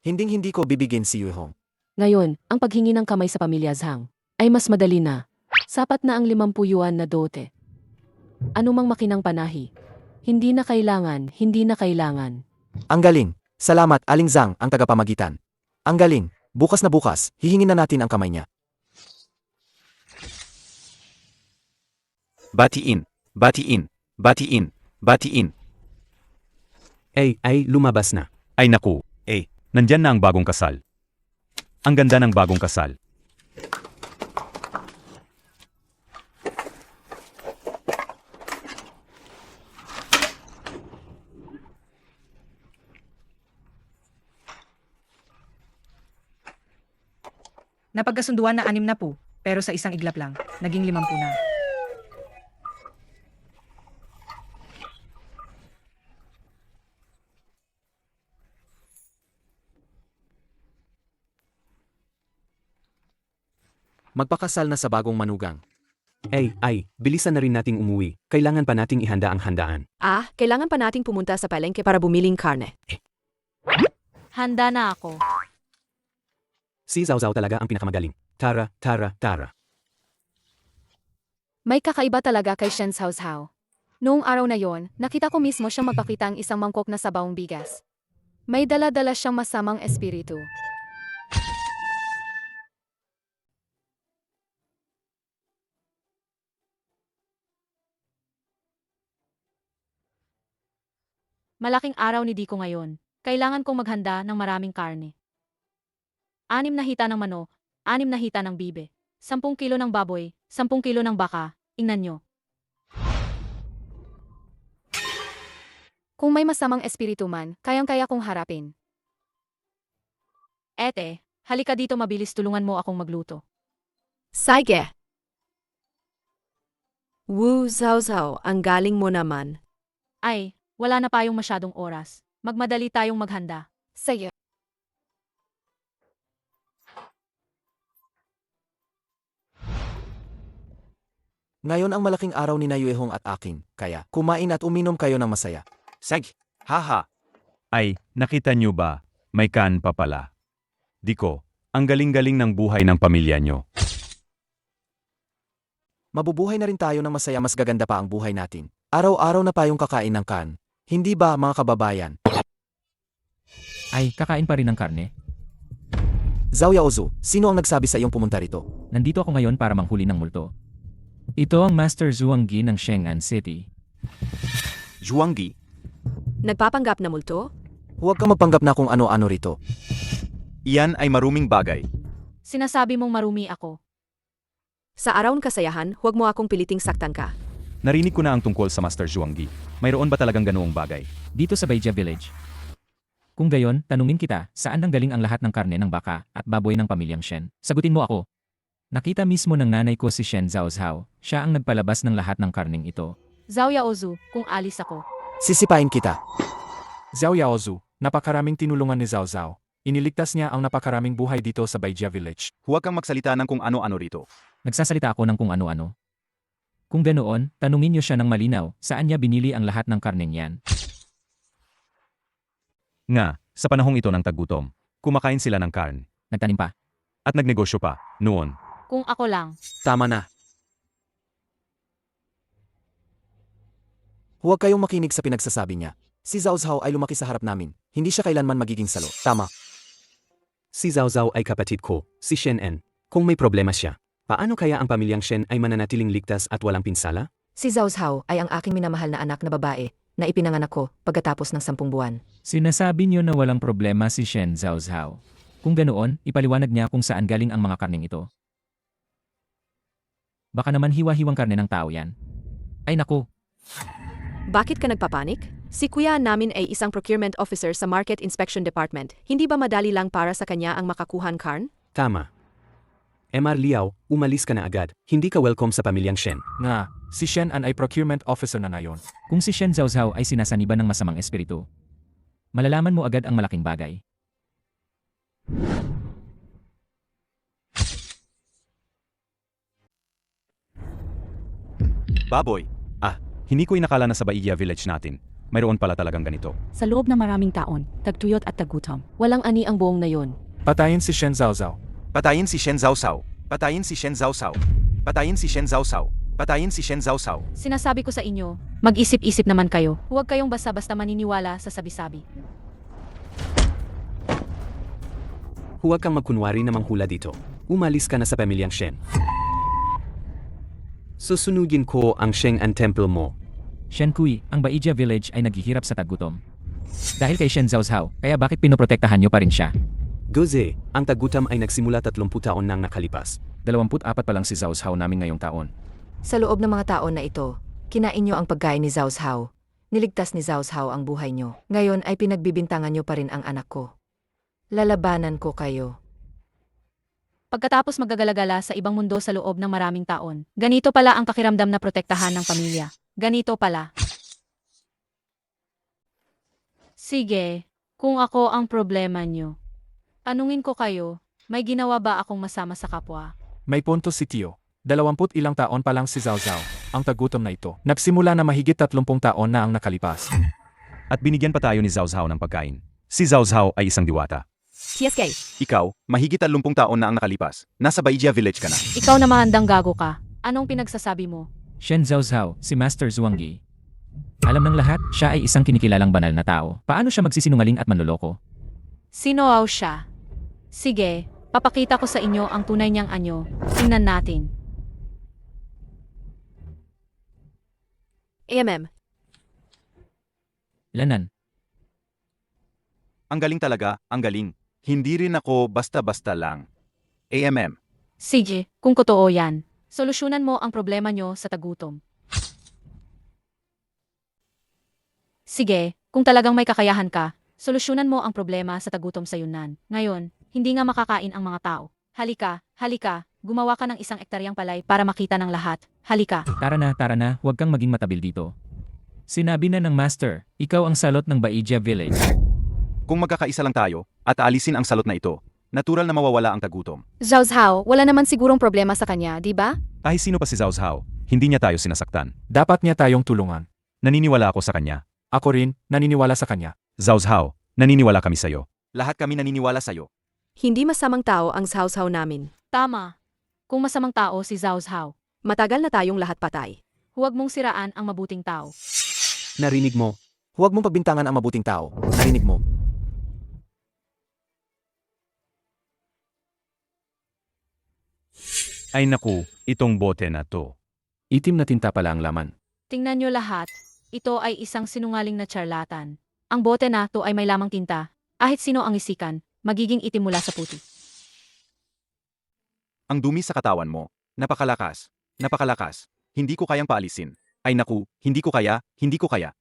[SPEAKER 8] Hinding-hindi ko bibigin si Yuehong.
[SPEAKER 7] Ngayon, ang paghingi ng kamay sa pamilya Zhang ay mas madali na. Sapat na ang 50 yuan na dote. Ano mang makinang panahi. Hindi na kailangan, hindi na kailangan.
[SPEAKER 8] Ang galing. Salamat, Aling Zhang, ang tagapamagitan. Ang galing. Bukas na bukas, hihingin na natin ang kamay niya.
[SPEAKER 3] Batiin, batiin, batiin, batiin. Ay, lumabas na.
[SPEAKER 10] Ay naku, nandyan na ang bagong kasal. Ang ganda ng bagong kasal.
[SPEAKER 9] Napagkasunduan na 6 na po, pero sa isang iglap lang, naging 50 na.
[SPEAKER 8] Magpakasal na sa bagong manugang.
[SPEAKER 3] Bilisan na rin nating umuwi. Kailangan pa nating ihanda ang handaan.
[SPEAKER 7] Kailangan pa nating pumunta sa palengke para bumiling karne.
[SPEAKER 4] Handa na ako.
[SPEAKER 3] Si Zhao Zhao talaga ang pinakamagaling. Tara.
[SPEAKER 5] May kakaiba talaga kay Shen Zhao Zhao. Noong araw na yon, nakita ko mismo siyang magpakita ang isang mangkok na sabawang bigas. May dala-dala siyang masamang espiritu.
[SPEAKER 4] Malaking araw ni Diko ngayon. Kailangan kong maghanda ng maraming karne. 6 na hita ng manok, 6 na hita ng bibe, 10 kilo ng baboy, 10 kilo ng baka. Ingnan nyo.
[SPEAKER 5] Kung may masamang espiritu man, kayang-kaya kong harapin.
[SPEAKER 4] Ete, halika dito mabilis, tulungan mo akong magluto.
[SPEAKER 7] Sige! Wu Zhao Zhao, ang galing mo naman.
[SPEAKER 4] Ay, wala na tayong masyadong oras. Magmadali tayong maghanda.
[SPEAKER 5] Sige.
[SPEAKER 8] Ngayon ang malaking araw ni na Yuehong at akin, kaya kumain at uminom kayo ng masaya.
[SPEAKER 3] Sige, haha.
[SPEAKER 10] Ay, nakita nyo ba? May kan pa pala. Diko, ang galing-galing ng buhay ng pamilya nyo.
[SPEAKER 8] Mabubuhay na rin tayo ng masaya, mas gaganda pa ang buhay natin. Araw-araw na tayong kakain ng kan. Hindi ba, mga kababayan?
[SPEAKER 2] Ay, kakain pa rin ng karne?
[SPEAKER 8] Zhao Yaozu, sino ang nagsabi sa iyong pumunta rito?
[SPEAKER 2] Nandito ako ngayon para manghuli ng multo. Ito ang Master Zhuanggi ng Sheng'an City.
[SPEAKER 3] Zhuanggi.
[SPEAKER 7] Nagpapanggap na multo?
[SPEAKER 8] Huwag kang magpanggap na kung ano-ano rito.
[SPEAKER 10] Iyan ay maruming bagay.
[SPEAKER 4] Sinasabi mong marumi ako.
[SPEAKER 7] Sa araw ng kasayahan, huwag mo akong piliting saktan ka.
[SPEAKER 10] Narinig ko na ang tungkol sa Master Zhuanggi. Mayroon ba talagang ganoong bagay?
[SPEAKER 2] Dito sa Baija Village. Kung gayon, tanungin kita, saan nanggaling ang lahat ng karne ng baka at baboy ng pamilyang Shen? Sagutin mo ako. Nakita mismo ng nanay ko si Shen Zhao Zhao. Siya ang nagpalabas ng lahat ng karneng ito.
[SPEAKER 4] Zhao Yaozu, kung alis ako.
[SPEAKER 8] Sisipain kita.
[SPEAKER 1] Zhao Yaozu, napakaraming tinulungan ni Zhao Zhao. Iniligtas niya ang napakaraming buhay dito sa Baija Village.
[SPEAKER 10] Huwag kang magsalita ng kung ano-ano rito.
[SPEAKER 2] Nagsasalita ako ng kung ano-ano. Kung ganoon, tanungin niyo siya ng malinaw, saan niya binili ang lahat ng karneng yan?
[SPEAKER 10] Nga, sa panahong ito ng taggutom, kumakain sila ng karne.
[SPEAKER 2] Nagtanim pa?
[SPEAKER 10] At nagnegosyo pa, noon.
[SPEAKER 4] Kung ako lang.
[SPEAKER 8] Tama na. Huwag kayong makinig sa pinagsasabi niya. Si Zhao Zhao ay lumaki sa harap namin. Hindi siya kailanman magiging salo. Tama.
[SPEAKER 3] Si Zhao Zhao ay kapatid ko, si Shen En. Kung may problema siya, paano kaya ang pamilyang Shen ay mananatiling ligtas at walang pinsala?
[SPEAKER 6] Si Zhao Zhao ay ang aking minamahal na anak na babae na ipinanganak ko pagkatapos ng 10 buwan.
[SPEAKER 2] Sinasabi niyo na walang problema si Shen Zhao Zhao. Kung ganoon, ipaliwanag niya kung saan galing ang mga karneng ito. Baka naman hiwa-hiwang karne ng tao yan. Ay naku,
[SPEAKER 7] Bakit ka nagpapanik? Si kuya namin ay isang procurement officer sa Market Inspection Department. Hindi ba madali lang para sa kanya ang makakuhan karn?
[SPEAKER 3] Tama. MR Liao, umalis ka na agad. Hindi ka welcome sa pamilyang Shen.
[SPEAKER 1] Nga, si Shen An ay procurement officer na ngayon.
[SPEAKER 2] kung si Shen Zhaozhao ay sinasaniban ng masamang espiritu, malalaman mo agad ang malaking bagay.
[SPEAKER 10] Baboy. Hindi ko inakala na sa Baiya village natin. Mayroon pala talagang ganito.
[SPEAKER 11] Sa loob ng maraming taon, tagtuyot at tagutom.
[SPEAKER 7] Walang ani ang buong na yon.
[SPEAKER 1] Patayin si Shen Zhaozhao.
[SPEAKER 8] Patayin si Shen Zhaozhao. Patayin si Shen Zhaozhao. Patayin si Shen Zhaozhao. Patayin si Shen Zhaozhao.
[SPEAKER 4] Sinasabi ko sa inyo, mag-isip-isip naman kayo. Huwag kayong basta-basta maniniwala sa sabi-sabi.
[SPEAKER 3] Huwag kang magkunwari na manghula dito. Umalis ka na sa pamilyang Shen. Susunugin ko ang Sheng An Temple mo.
[SPEAKER 2] Shen Kui, ang Baija village ay naghihirap sa tagutom. Dahil kay Shen Zhaozhao, kaya bakit pinoprotektahan niyo pa rin siya?
[SPEAKER 3] Goze, ang tagutom ay nagsimula 30 taon nang nakalipas.
[SPEAKER 1] 24 pa lang si Zhaozhao namin ngayong taon.
[SPEAKER 6] Sa loob ng mga taon na ito, kinain niyo ang pagkain ni Zhaozhao. Niligtas ni Zhaozhao ang buhay niyo. Ngayon ay pinagbibintangan niyo pa rin ang anak ko. Lalabanan ko kayo.
[SPEAKER 4] Pagkatapos magagalagala sa ibang mundo sa loob ng maraming taon, ganito pala ang pakiramdam na protektahan ng pamilya. Ganito pala. Sige, kung ako ang problema nyo, tanungin ko kayo, may ginawa ba akong masama sa kapwa?
[SPEAKER 1] May punto si Tio. 20 ilang taon pa lang si Zhaozhao, ang tagutom na ito. Nagsimula na mahigit 30 taon na ang nakalipas.
[SPEAKER 10] At binigyan pa tayo ni Zhaozhao ng pagkain. Si Zhaozhao ay isang diwata.
[SPEAKER 7] TSK.
[SPEAKER 8] Ikaw, mahigit 30 taon na ang nakalipas. Nasa Baiya village ka na.
[SPEAKER 4] Ikaw na mahandang gago ka. Anong pinagsasabi mo?
[SPEAKER 2] Shen Zhaozhao, si Master Zhuangyi. Alam ng lahat, siya ay isang kinikilalang banal na tao. Paano siya magsisinungaling at manloloko?
[SPEAKER 4] Sinoaw siya? Sige, papakita ko sa inyo ang tunay niyang anyo. Tingnan natin.
[SPEAKER 7] AMM.
[SPEAKER 2] Lanan,
[SPEAKER 8] Ang galing talaga, ang galing. Hindi rin ako basta-basta lang. AMM.
[SPEAKER 4] Sige, kung totoo yan, solusyonan mo ang problema nyo sa tagutom. Sige, kung talagang may kakayahan ka, solusyonan mo ang problema sa tagutom sa Yunnan. Ngayon, hindi nga makakain ang mga tao. Halika, halika, gumawa ka ng isang ektaryang palay para makita ng lahat. Halika.
[SPEAKER 2] tara na, huwag kang maging matabil dito. Sinabi na ng Master, ikaw ang salot ng Baija village.
[SPEAKER 8] Kung magkakaisa lang tayo, at aalisin ang salot na ito, natural na mawawala ang tagutom.
[SPEAKER 5] Zhaozhao, wala naman sigurong problema sa kanya, di ba?
[SPEAKER 10] Kahit sino pa si Zhaozhao, hindi niya tayo sinasaktan.
[SPEAKER 1] Dapat niya tayong tulungan.
[SPEAKER 10] Naniniwala ako sa kanya.
[SPEAKER 1] Ako rin, naniniwala sa kanya.
[SPEAKER 10] Zhaozhao, naniniwala kami sa'yo.
[SPEAKER 8] Lahat kami naniniwala sa'yo.
[SPEAKER 7] Hindi masamang tao ang Zhaozhao namin.
[SPEAKER 4] Tama. Kung masamang tao si Zhaozhao,
[SPEAKER 7] Matagal na tayong lahat patay.
[SPEAKER 4] huwag mong siraan ang mabuting tao.
[SPEAKER 3] Narinig mo?
[SPEAKER 8] Huwag mong pagbintangan ang mabuting tao. Narinig mo.
[SPEAKER 10] Ay naku, itong bote na to.
[SPEAKER 1] Itim na tinta pala ang laman.
[SPEAKER 4] Tingnan nyo lahat, ito ay isang sinungaling na charlatan. Ang bote na to ay may lamang tinta. Kahit sino ang isikan, magiging itim mula sa puti.
[SPEAKER 8] Ang dumi sa katawan mo. Napakalakas. Napakalakas. Hindi ko kayang paalisin. Ay naku, hindi ko kaya, hindi ko kaya.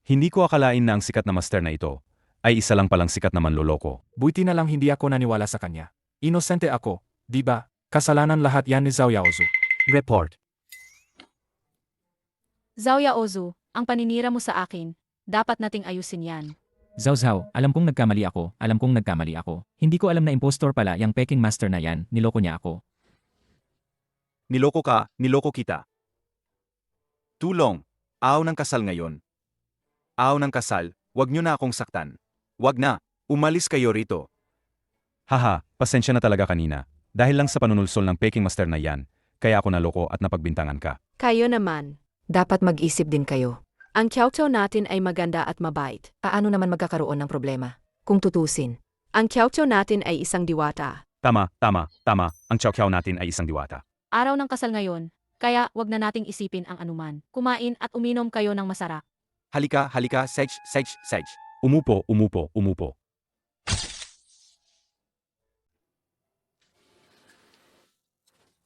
[SPEAKER 10] Hindi ko akalain na ang sikat na master na ito ay isa lang palang sikat na manloloko.
[SPEAKER 1] Buti na lang hindi ako naniwala sa kanya. Inosente ako, di ba? Kasalanan lahat yan ni Zhao Yaozu.
[SPEAKER 3] Report.
[SPEAKER 4] Zhao Yaozu, ang paninira mo sa akin, dapat nating ayusin yan.
[SPEAKER 2] Zhaozhao, alam kong nagkamali ako. Hindi ko alam na impostor pala yung Peking Master na yan, niloko niya ako.
[SPEAKER 8] Niloko ka, niloko kita. Tulong. Aw ng kasal ngayon. Aw ng kasal, wag nyo na akong saktan. Wag na, umalis kayo rito.
[SPEAKER 10] Haha, pasensya na talaga kanina. Dahil lang sa panunulsol ng Peking Master na yan, kaya ako naloko at napagbintangan ka.
[SPEAKER 7] Kayo naman.
[SPEAKER 6] Dapat mag-isip din kayo.
[SPEAKER 7] Ang Qiaoqiao natin ay maganda at mabait.
[SPEAKER 6] Paano naman magkakaroon ng problema? Kung tutusin.
[SPEAKER 7] Ang Qiaoqiao natin ay isang diwata.
[SPEAKER 10] Tama. Ang Qiaoqiao natin ay isang diwata.
[SPEAKER 4] Araw ng kasal ngayon, kaya wag na nating isipin ang anuman. Kumain at uminom kayo ng masarap.
[SPEAKER 8] Halika, halika, Sej.
[SPEAKER 10] Umupo.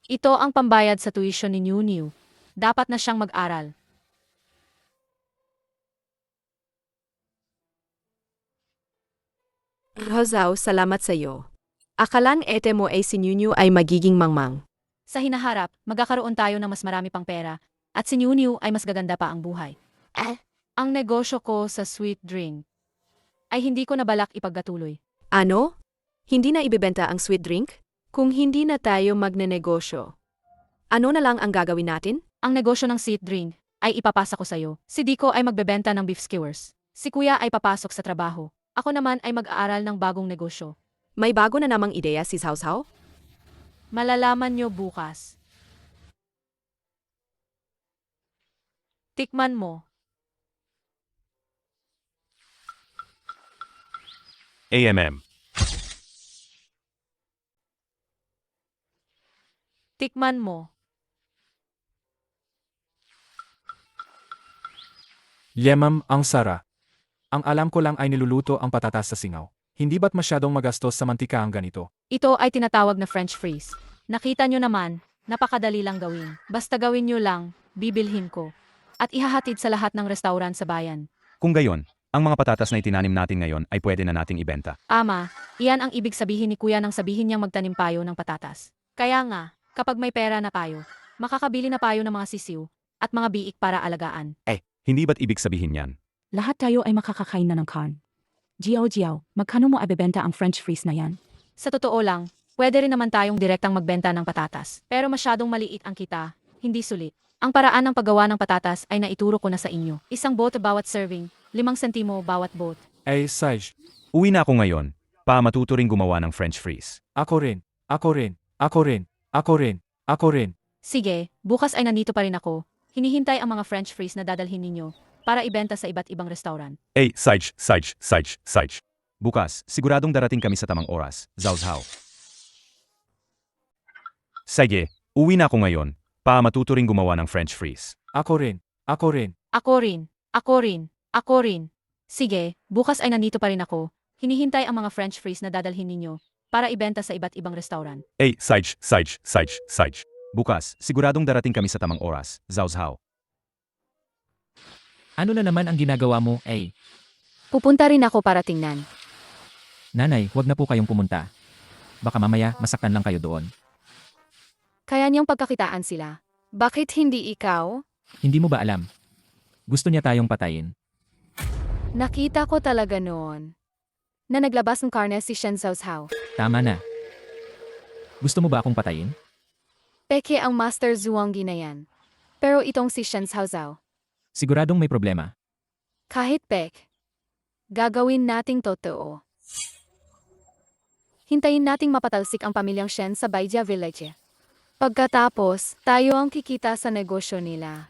[SPEAKER 4] Ito ang pambayad sa tuition ni Niu Niu. Dapat na siyang mag-aral.
[SPEAKER 7] Zhao, salamat sa iyo. Akalan ete mo ay si Nunyu ay magiging mangmang.
[SPEAKER 4] Sa hinaharap, magkakaroon tayo ng mas marami pang pera, at si Niu Niu ay mas gaganda pa ang buhay. Ang negosyo ko sa sweet drink ay hindi ko nabalak ipagpatuloy.
[SPEAKER 7] Ano? Hindi na ibebenta ang sweet drink? Kung hindi na tayo magnenegosyo, ano na lang ang gagawin natin?
[SPEAKER 4] Ang negosyo ng sweet drink ay ipapasa ko sa'yo. Si Dico ay magbebenta ng beef skewers. Si Kuya ay papasok sa trabaho. Ako naman ay mag-aaral ng bagong negosyo.
[SPEAKER 7] May bago na namang ideya si Zhao Zhao?
[SPEAKER 4] Malalaman nyo bukas. Tikman mo.
[SPEAKER 10] AMM.
[SPEAKER 4] Tikman mo.
[SPEAKER 1] Yemam, ang sara. Ang alam ko lang ay niluluto ang patatas sa singaw. Hindi ba't masyadong magastos sa mantika ang ganito?
[SPEAKER 4] Ito ay tinatawag na French fries. Nakita nyo naman, napakadali lang gawin. Basta gawin nyo lang, bibilhin ko. At ihahatid sa lahat ng restaurant sa bayan.
[SPEAKER 10] Kung gayon, ang mga patatas na itinanim natin ngayon ay pwede na nating ibenta.
[SPEAKER 4] Ama, iyan ang ibig sabihin ni Kuya nang sabihin niyang magtanim payo ng patatas. Kaya nga, kapag may pera na tayo, makakabili na payo ng mga sisiw at mga biik para alagaan.
[SPEAKER 10] Hindi ba't ibig sabihin yan?
[SPEAKER 11] Lahat tayo ay makakakain na ng corn. Jiao, magkano mo ibebenta ang French fries na yan?
[SPEAKER 4] Sa totoo lang, pwede rin naman tayong direktang magbenta ng patatas. Pero masyadong maliit ang kita, hindi sulit. Ang paraan ng paggawa ng patatas ay naituro ko na sa inyo. Isang bote bawat serving, 5 sentimo bawat bote.
[SPEAKER 1] Saj,
[SPEAKER 10] Uwi na ako ngayon. Matuto ring gumawa ng French fries.
[SPEAKER 1] ako rin, ako rin, ako rin, ako rin, ako rin.
[SPEAKER 4] Sige, bukas ay nandito pa rin ako. Hinihintay ang mga French fries na dadalhin ninyo para ibenta sa iba't ibang restaurant.
[SPEAKER 10] Saj. Bukas, siguradong darating kami sa tamang oras. Zhao Zhao. Sige, uwi na ako ngayon. Matuto ring gumawa ng French fries.
[SPEAKER 1] Ako rin, ako rin.
[SPEAKER 4] Ako rin, ako rin, ako rin. Sige, bukas ay nandito pa rin ako. Hinihintay ang mga French fries na dadalhin ninyo para ibenta sa iba't ibang restaurant.
[SPEAKER 10] Saj. Bukas, siguradong darating kami sa tamang oras. Zhao Zhao.
[SPEAKER 2] Ano na naman ang ginagawa mo,
[SPEAKER 5] Pupunta rin ako para tingnan.
[SPEAKER 2] Nanay, wag na po kayong pumunta. Baka mamaya, masaktan lang kayo doon.
[SPEAKER 5] Kaya niyang pagkakitaan sila. Bakit hindi ikaw?
[SPEAKER 2] Hindi mo ba alam? Gusto niya tayong patayin.
[SPEAKER 5] Nakita ko talaga noon na naglabas ng karne si Shen Zhao.
[SPEAKER 2] Tama na. Gusto mo ba akong patayin?
[SPEAKER 5] Peke ang Master Zhuanggi na yan. Pero itong si Shen Zhao,
[SPEAKER 2] Siguradong may problema.
[SPEAKER 5] kahit pek, gagawin nating totoo. Hintayin nating mapatalsik ang pamilyang Shen sa Baijia Village. Pagkatapos, tayo ang kikita sa negosyo nila.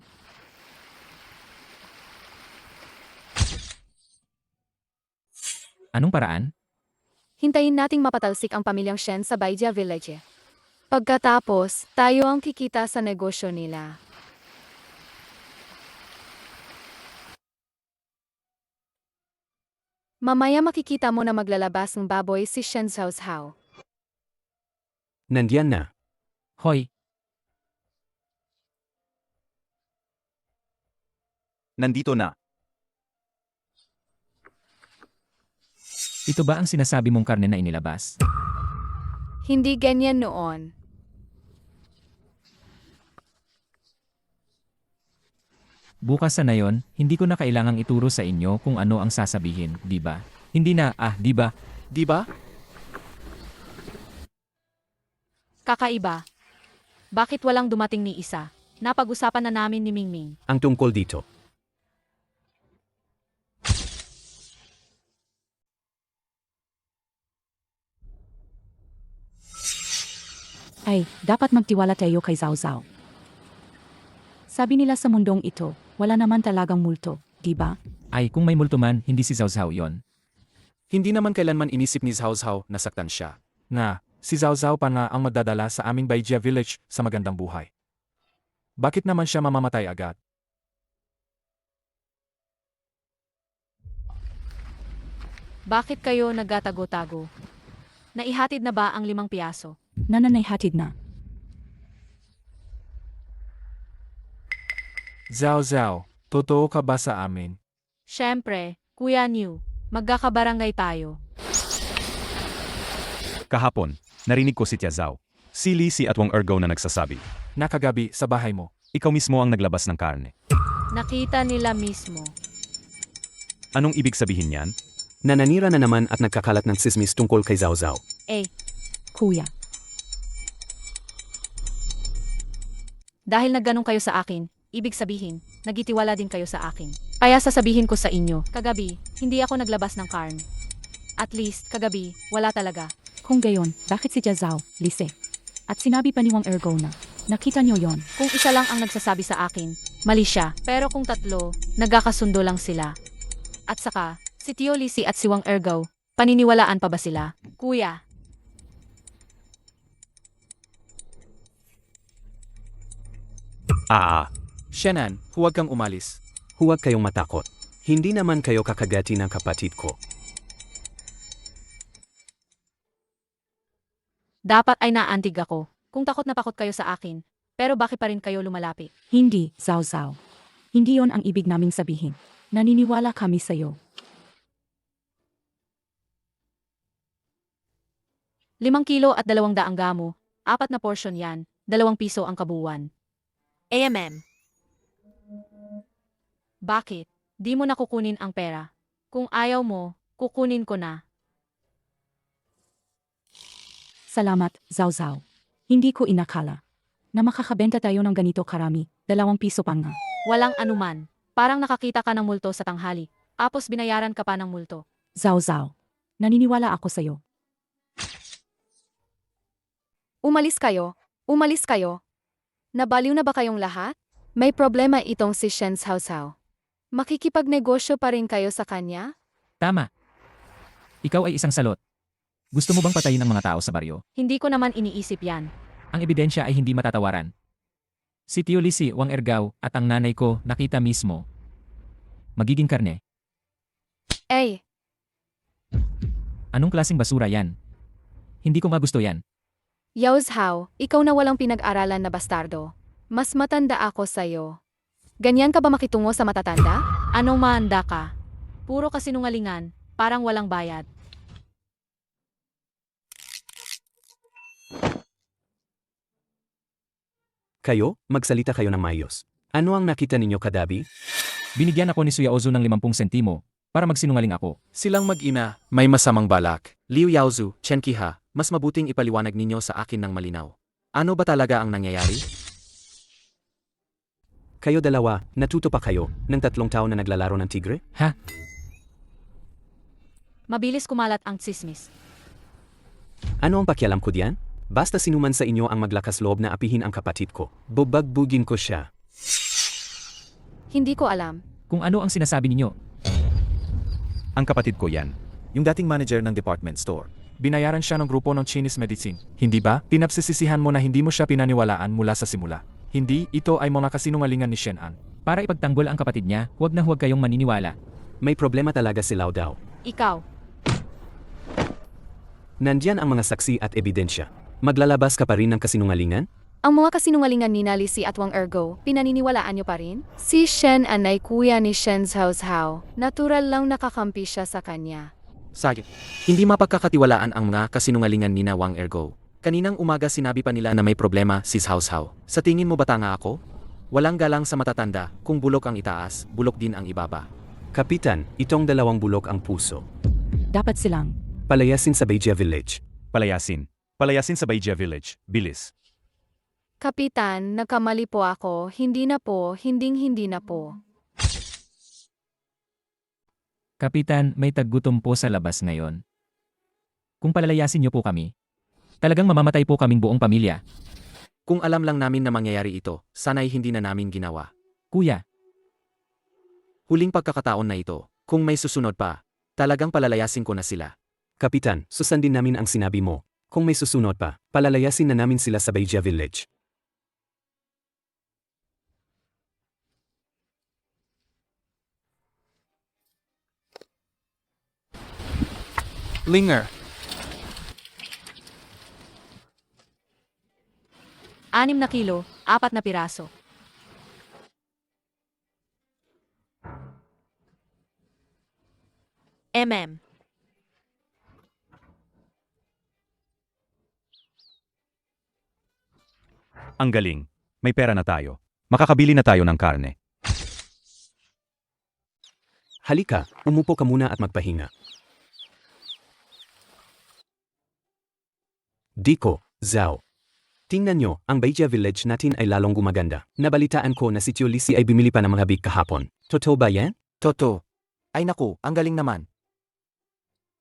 [SPEAKER 2] Anong paraan?
[SPEAKER 5] Hintayin nating mapatalsik ang pamilyang Shen sa Baijia Village. Pagkatapos, tayo ang kikita sa negosyo nila. Mamaya makikita mo na maglalabas ng baboy si Shen Zhao.
[SPEAKER 3] Nandiyan na.
[SPEAKER 2] Hoy,
[SPEAKER 10] Nandito na.
[SPEAKER 2] ito ba ang sinasabi mong karne na inilabas?
[SPEAKER 5] Hindi ganyan noon.
[SPEAKER 2] Bukas sa nayon, hindi ko na kailangang ituro sa inyo kung ano ang sasabihin, di ba? Hindi na, di ba?
[SPEAKER 8] Di ba?
[SPEAKER 4] Kakaiba. Bakit walang dumating ni isa? Napag-usapan na namin ni Mingming.
[SPEAKER 3] Ang tungkol dito.
[SPEAKER 11] Ay, dapat magtiwala tayo kay Zhao Zhao. Sabi nila sa mundong ito, wala naman talagang multo, di ba?
[SPEAKER 1] Ay, kung may multo man, hindi si Zhao Zhao yon. Hindi naman kailanman inisip ni Zhao Zhao na saktan siya. Na, si Zhao Zhao pa na ang magdadala sa aming Baijia Village sa magandang buhay. Bakit naman siya mamamatay agad?
[SPEAKER 4] Bakit kayo nagatago-tago? Naihatid na ba ang 5 piyaso?
[SPEAKER 11] Nananayhatid na.
[SPEAKER 1] Zhao Zhao, totoo ka ba sa amin?
[SPEAKER 4] Siyempre, Kuya New, magkakabarangay tayo.
[SPEAKER 10] Kahapon, narinig ko si Tia Zhao, si Lisi at Wang Ergo na nagsasabi,
[SPEAKER 1] Nakagabi sa bahay mo.
[SPEAKER 10] ikaw mismo ang naglabas ng karne.
[SPEAKER 4] Nakita nila mismo.
[SPEAKER 10] Anong ibig sabihin niyan?
[SPEAKER 3] Nananira na naman at nagkakalat ng sismis tungkol kay Zhao Zhao.
[SPEAKER 11] Kuya,
[SPEAKER 4] Dahil nagganong kayo sa akin, ibig sabihin, nagitiwala din kayo sa akin. Kaya sasabihin ko sa inyo, kagabi, hindi ako naglabas ng karn. At least, kagabi, wala talaga.
[SPEAKER 11] kung gayon, bakit si Jazao, Lise? At sinabi pa ni Wang Ergo na, nakita niyo yon.
[SPEAKER 4] Kung isa lang ang nagsasabi sa akin, mali siya. Pero kung tatlo, nagkakasundo lang sila. At saka, si Tio Lisi at si Wang Ergo, paniniwalaan pa ba sila? Kuya,
[SPEAKER 1] Shenan, huwag kang umalis.
[SPEAKER 3] Huwag kayong matakot. Hindi naman kayo kakagati ng kapatid ko.
[SPEAKER 4] dapat ay naantig ako. Kung takot na takot kayo sa akin, pero bakit pa rin kayo lumalapit?
[SPEAKER 11] Hindi, Zhao Zhao. Hindi yon ang ibig naming sabihin. Naniniwala kami sa'yo.
[SPEAKER 4] 5 kilo at 200 gamo, 4 na portion yan, 2 piso ang kabuuan.
[SPEAKER 12] AMM.
[SPEAKER 4] Bakit? Di mo na kukunin ang pera. Kung ayaw mo, kukunin ko na.
[SPEAKER 11] Salamat, Zhao Zhao. Hindi ko inakala na makakabenta tayo ng ganito karami, 2 piso pa nga.
[SPEAKER 4] Walang anuman. Parang nakakita ka ng multo sa tanghali. Tapos binayaran ka pa ng multo.
[SPEAKER 11] Zhao Zhao, naniniwala ako sa'yo.
[SPEAKER 5] Umalis kayo. Umalis kayo. Nabaliw na ba kayong lahat? May problema itong si Shen Zhao Zhao. Makikipagnegosyo pa rin kayo sa kanya?
[SPEAKER 2] Tama. Ikaw ay isang salot. Gusto mo bang patayin ang mga tao sa baryo?
[SPEAKER 4] Hindi ko naman iniisip yan.
[SPEAKER 2] Ang ebidensya ay hindi matatawaran. Si Tio Lisi, Wang Ergao, at ang nanay ko nakita mismo. Magiging karne.
[SPEAKER 5] Eh,
[SPEAKER 2] Anong klaseng basura yan? Hindi ko nga gusto yan.
[SPEAKER 5] Yao Zhao, ikaw na walang pinag-aralan na bastardo. Mas matanda ako sa'yo. Ganyan ka ba makitungo sa matatanda?
[SPEAKER 4] Anong maanda ka? Puro kasinungalingan, parang walang bayad.
[SPEAKER 3] Kayo, magsalita kayo ng mayos. Ano ang nakita ninyo kadabi?
[SPEAKER 2] Binigyan ako ni Suya Ozu ng 50 sentimo para magsinungaling ako.
[SPEAKER 8] Silang mag-ina, may masamang balak. Liu Yaozu, Chen Qiha, mas mabuting ipaliwanag ninyo sa akin ng malinaw. Ano ba talaga ang nangyayari?
[SPEAKER 3] Kayo dalawa, natuto pa kayo ng 3 taon na naglalaro ng tigre?
[SPEAKER 4] Mabilis kumalat ang tsismis.
[SPEAKER 3] Ano ang pakialam ko diyan? Basta sinuman sa inyo ang maglakas loob na apihin ang kapatid ko. Bubagbugin ko siya.
[SPEAKER 5] Hindi ko alam.
[SPEAKER 2] Kung ano ang sinasabi ninyo.
[SPEAKER 10] Ang kapatid ko yan.
[SPEAKER 8] Yung dating manager ng department store.
[SPEAKER 1] Binayaran siya ng grupo ng Chinese medicine. Hindi ba? Pinapsisisihan mo na hindi mo siya pinaniwalaan mula sa simula. Hindi, ito ay mga kasinungalingan ni Shen An.
[SPEAKER 2] Para ipagtanggol ang kapatid niya, huwag na huwag kayong maniniwala.
[SPEAKER 3] May problema talaga si Lao Dao.
[SPEAKER 4] Ikaw,
[SPEAKER 3] Nandiyan ang mga saksi at ebidensya. Maglalabas ka pa rin ng kasinungalingan?
[SPEAKER 5] Ang mga kasinungalingan ni Lisi at Wang Ergo, pinaniniwalaan niyo pa rin? Si Shen An ay kuya ni Shen Zhao Zhao. Natural lang nakakampi siya sa kanya.
[SPEAKER 8] Sige. Hindi mapagkakatiwalaan ang mga kasinungalingan ni Wang Ergo. Kaninang umaga sinabi pa nila na may problema si Zhao Zhao. Sa tingin mo ba tanga ako? Walang galang sa matatanda, kung bulok ang itaas, bulok din ang ibaba.
[SPEAKER 3] Kapitan, itong 2 bulok ang puso.
[SPEAKER 11] Dapat silang.
[SPEAKER 3] Palayasin sa Beijia Village.
[SPEAKER 10] Palayasin. Palayasin sa Beijia Village. Bilis.
[SPEAKER 5] Kapitan, nagkamali po ako. Hindi na po, hindi na po.
[SPEAKER 2] Kapitan, may taggutom po sa labas ngayon. Kung palalayasin niyo po kami, talagang mamamatay po kaming buong pamilya.
[SPEAKER 8] Kung alam lang namin na mangyayari ito, sana'y hindi na namin ginawa.
[SPEAKER 2] Kuya,
[SPEAKER 8] Huling pagkakataon na ito, kung may susunod pa, talagang palalayasin ko na sila.
[SPEAKER 3] Kapitan, susundin namin ang sinabi mo. Kung may susunod pa, palalayasin na namin sila sa Beijia Village.
[SPEAKER 1] Linger,
[SPEAKER 4] 6 na kilo, 4 na piraso.
[SPEAKER 10] Ang galing. May pera na tayo. Makakabili na tayo ng karne.
[SPEAKER 3] Halika, umupo ka muna at magpahinga. Diko, Zhao. Tingnan nyo, ang Beijia Village natin ay lalong gumaganda. Nabalitaan ko na si Tio Lisi ay bumili pa ng mga big kahapon. Totoo ba yan?
[SPEAKER 8] Toto. Ay naku, ang galing naman.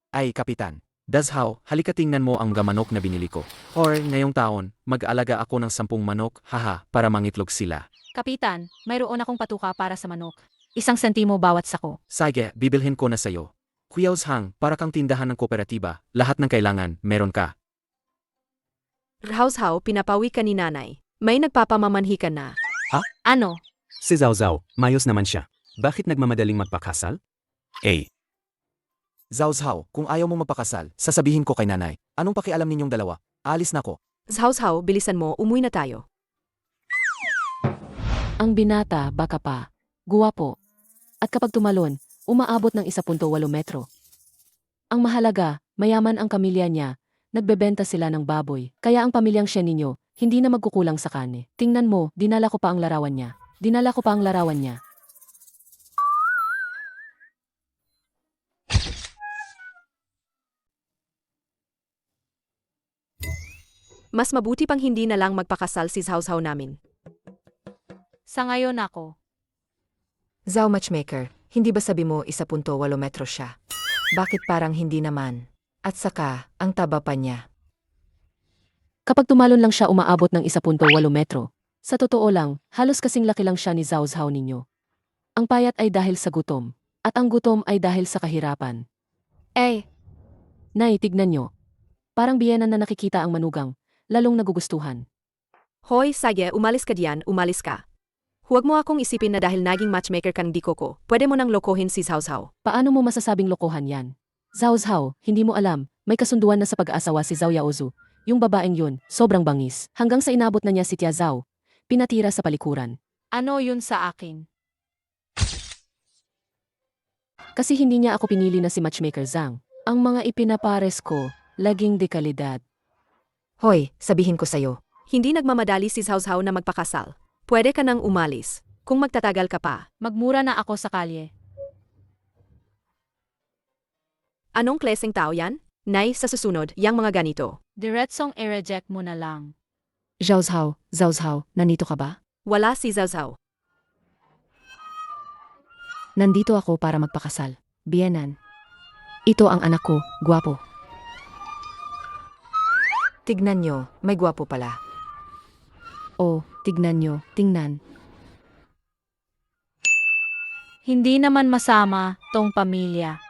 [SPEAKER 8] Ay, Kapitan. Dazhao, halika tingnan mo ang manok na binili ko. Or, ngayong taon, mag-alaga ako ng 10 manok, haha, para mangitlog sila.
[SPEAKER 4] Kapitan, mayroon akong patuka para sa manok. 1 sentimo bawat sako.
[SPEAKER 8] Sige, bibilhin ko na sayo. Kuya Uzhang, para kang tindahan ng kooperatiba, lahat ng kailangan, meron ka.
[SPEAKER 7] Hao, pinapawi ka ni nanay. May nagpapamamanhi ka na.
[SPEAKER 4] Ano?
[SPEAKER 3] Si Zhao Zhao, mayos naman siya. Bakit nagmamadaling magpakasal?
[SPEAKER 8] Zhao, kung ayaw mo magpakasal, sasabihin ko kay nanay. Anong pakialam ninyong dalawa? Alis na ko.
[SPEAKER 7] Hao, bilisan mo, umuwi na tayo.
[SPEAKER 11] Ang binata, baka pa. Guwapo. At kapag tumalon, umaabot ng 1.8 metro. Ang mahalaga, mayaman ang pamilya niya. Nagbebenta sila ng baboy. Kaya ang pamilyang Shen ninyo, hindi na magkukulang sa kane. Tingnan mo, dinala ko pa ang larawan niya.
[SPEAKER 7] Mas mabuti pang hindi na lang magpakasal si Hao namin.
[SPEAKER 4] Sa ngayon ako.
[SPEAKER 6] Zhao Matchmaker, hindi ba sabi mo 1.8 metro siya? Bakit parang hindi naman? At saka, ang taba pa niya.
[SPEAKER 11] Kapag tumalon lang siya umaabot ng 1.8 metro. Sa totoo lang, halos kasing laki lang siya ni Zhao ninyo. Ang payat ay dahil sa gutom. At ang gutom ay dahil sa kahirapan. Nay, tignan nyo. Parang biyenan na nakikita ang manugang, lalong nagugustuhan.
[SPEAKER 7] Hoy, sige, umalis ka diyan, umalis ka. Huwag mo akong isipin na dahil naging matchmaker kang di ko, pwede mo nang lokohin si Hao.
[SPEAKER 11] Paano mo masasabing lokohan yan? Zhao, hindi mo alam, may kasunduan na sa pag-aasawa si Zhao Yaozu. Yung babaeng yun, sobrang bangis. Hanggang sa inabot na niya si Tia Zhao, pinatira sa palikuran.
[SPEAKER 4] Ano yun sa akin?
[SPEAKER 11] Kasi hindi niya ako pinili na si Matchmaker Zhang. Ang mga ipinapares ko, laging dekalidad.
[SPEAKER 6] Hoy, sabihin ko sa'yo.
[SPEAKER 7] Hindi nagmamadali si Hao na magpakasal. Pwede ka nang umalis. Kung magtatagal ka pa.
[SPEAKER 4] Magmura na ako sa kalye.
[SPEAKER 7] Anong klaseng tao yan? Nay, sa susunod, yang mga ganito.
[SPEAKER 4] Diretsong i-reject mo na lang.
[SPEAKER 11] Zhao, nandito ka ba?
[SPEAKER 7] Wala si Hao.
[SPEAKER 11] Nandito ako para magpakasal. Biyenan. Ito ang anak ko, guwapo.
[SPEAKER 6] Tignan nyo, may gwapo pala.
[SPEAKER 11] Oh, tignan nyo, tingnan.
[SPEAKER 4] Hindi naman masama tong pamilya.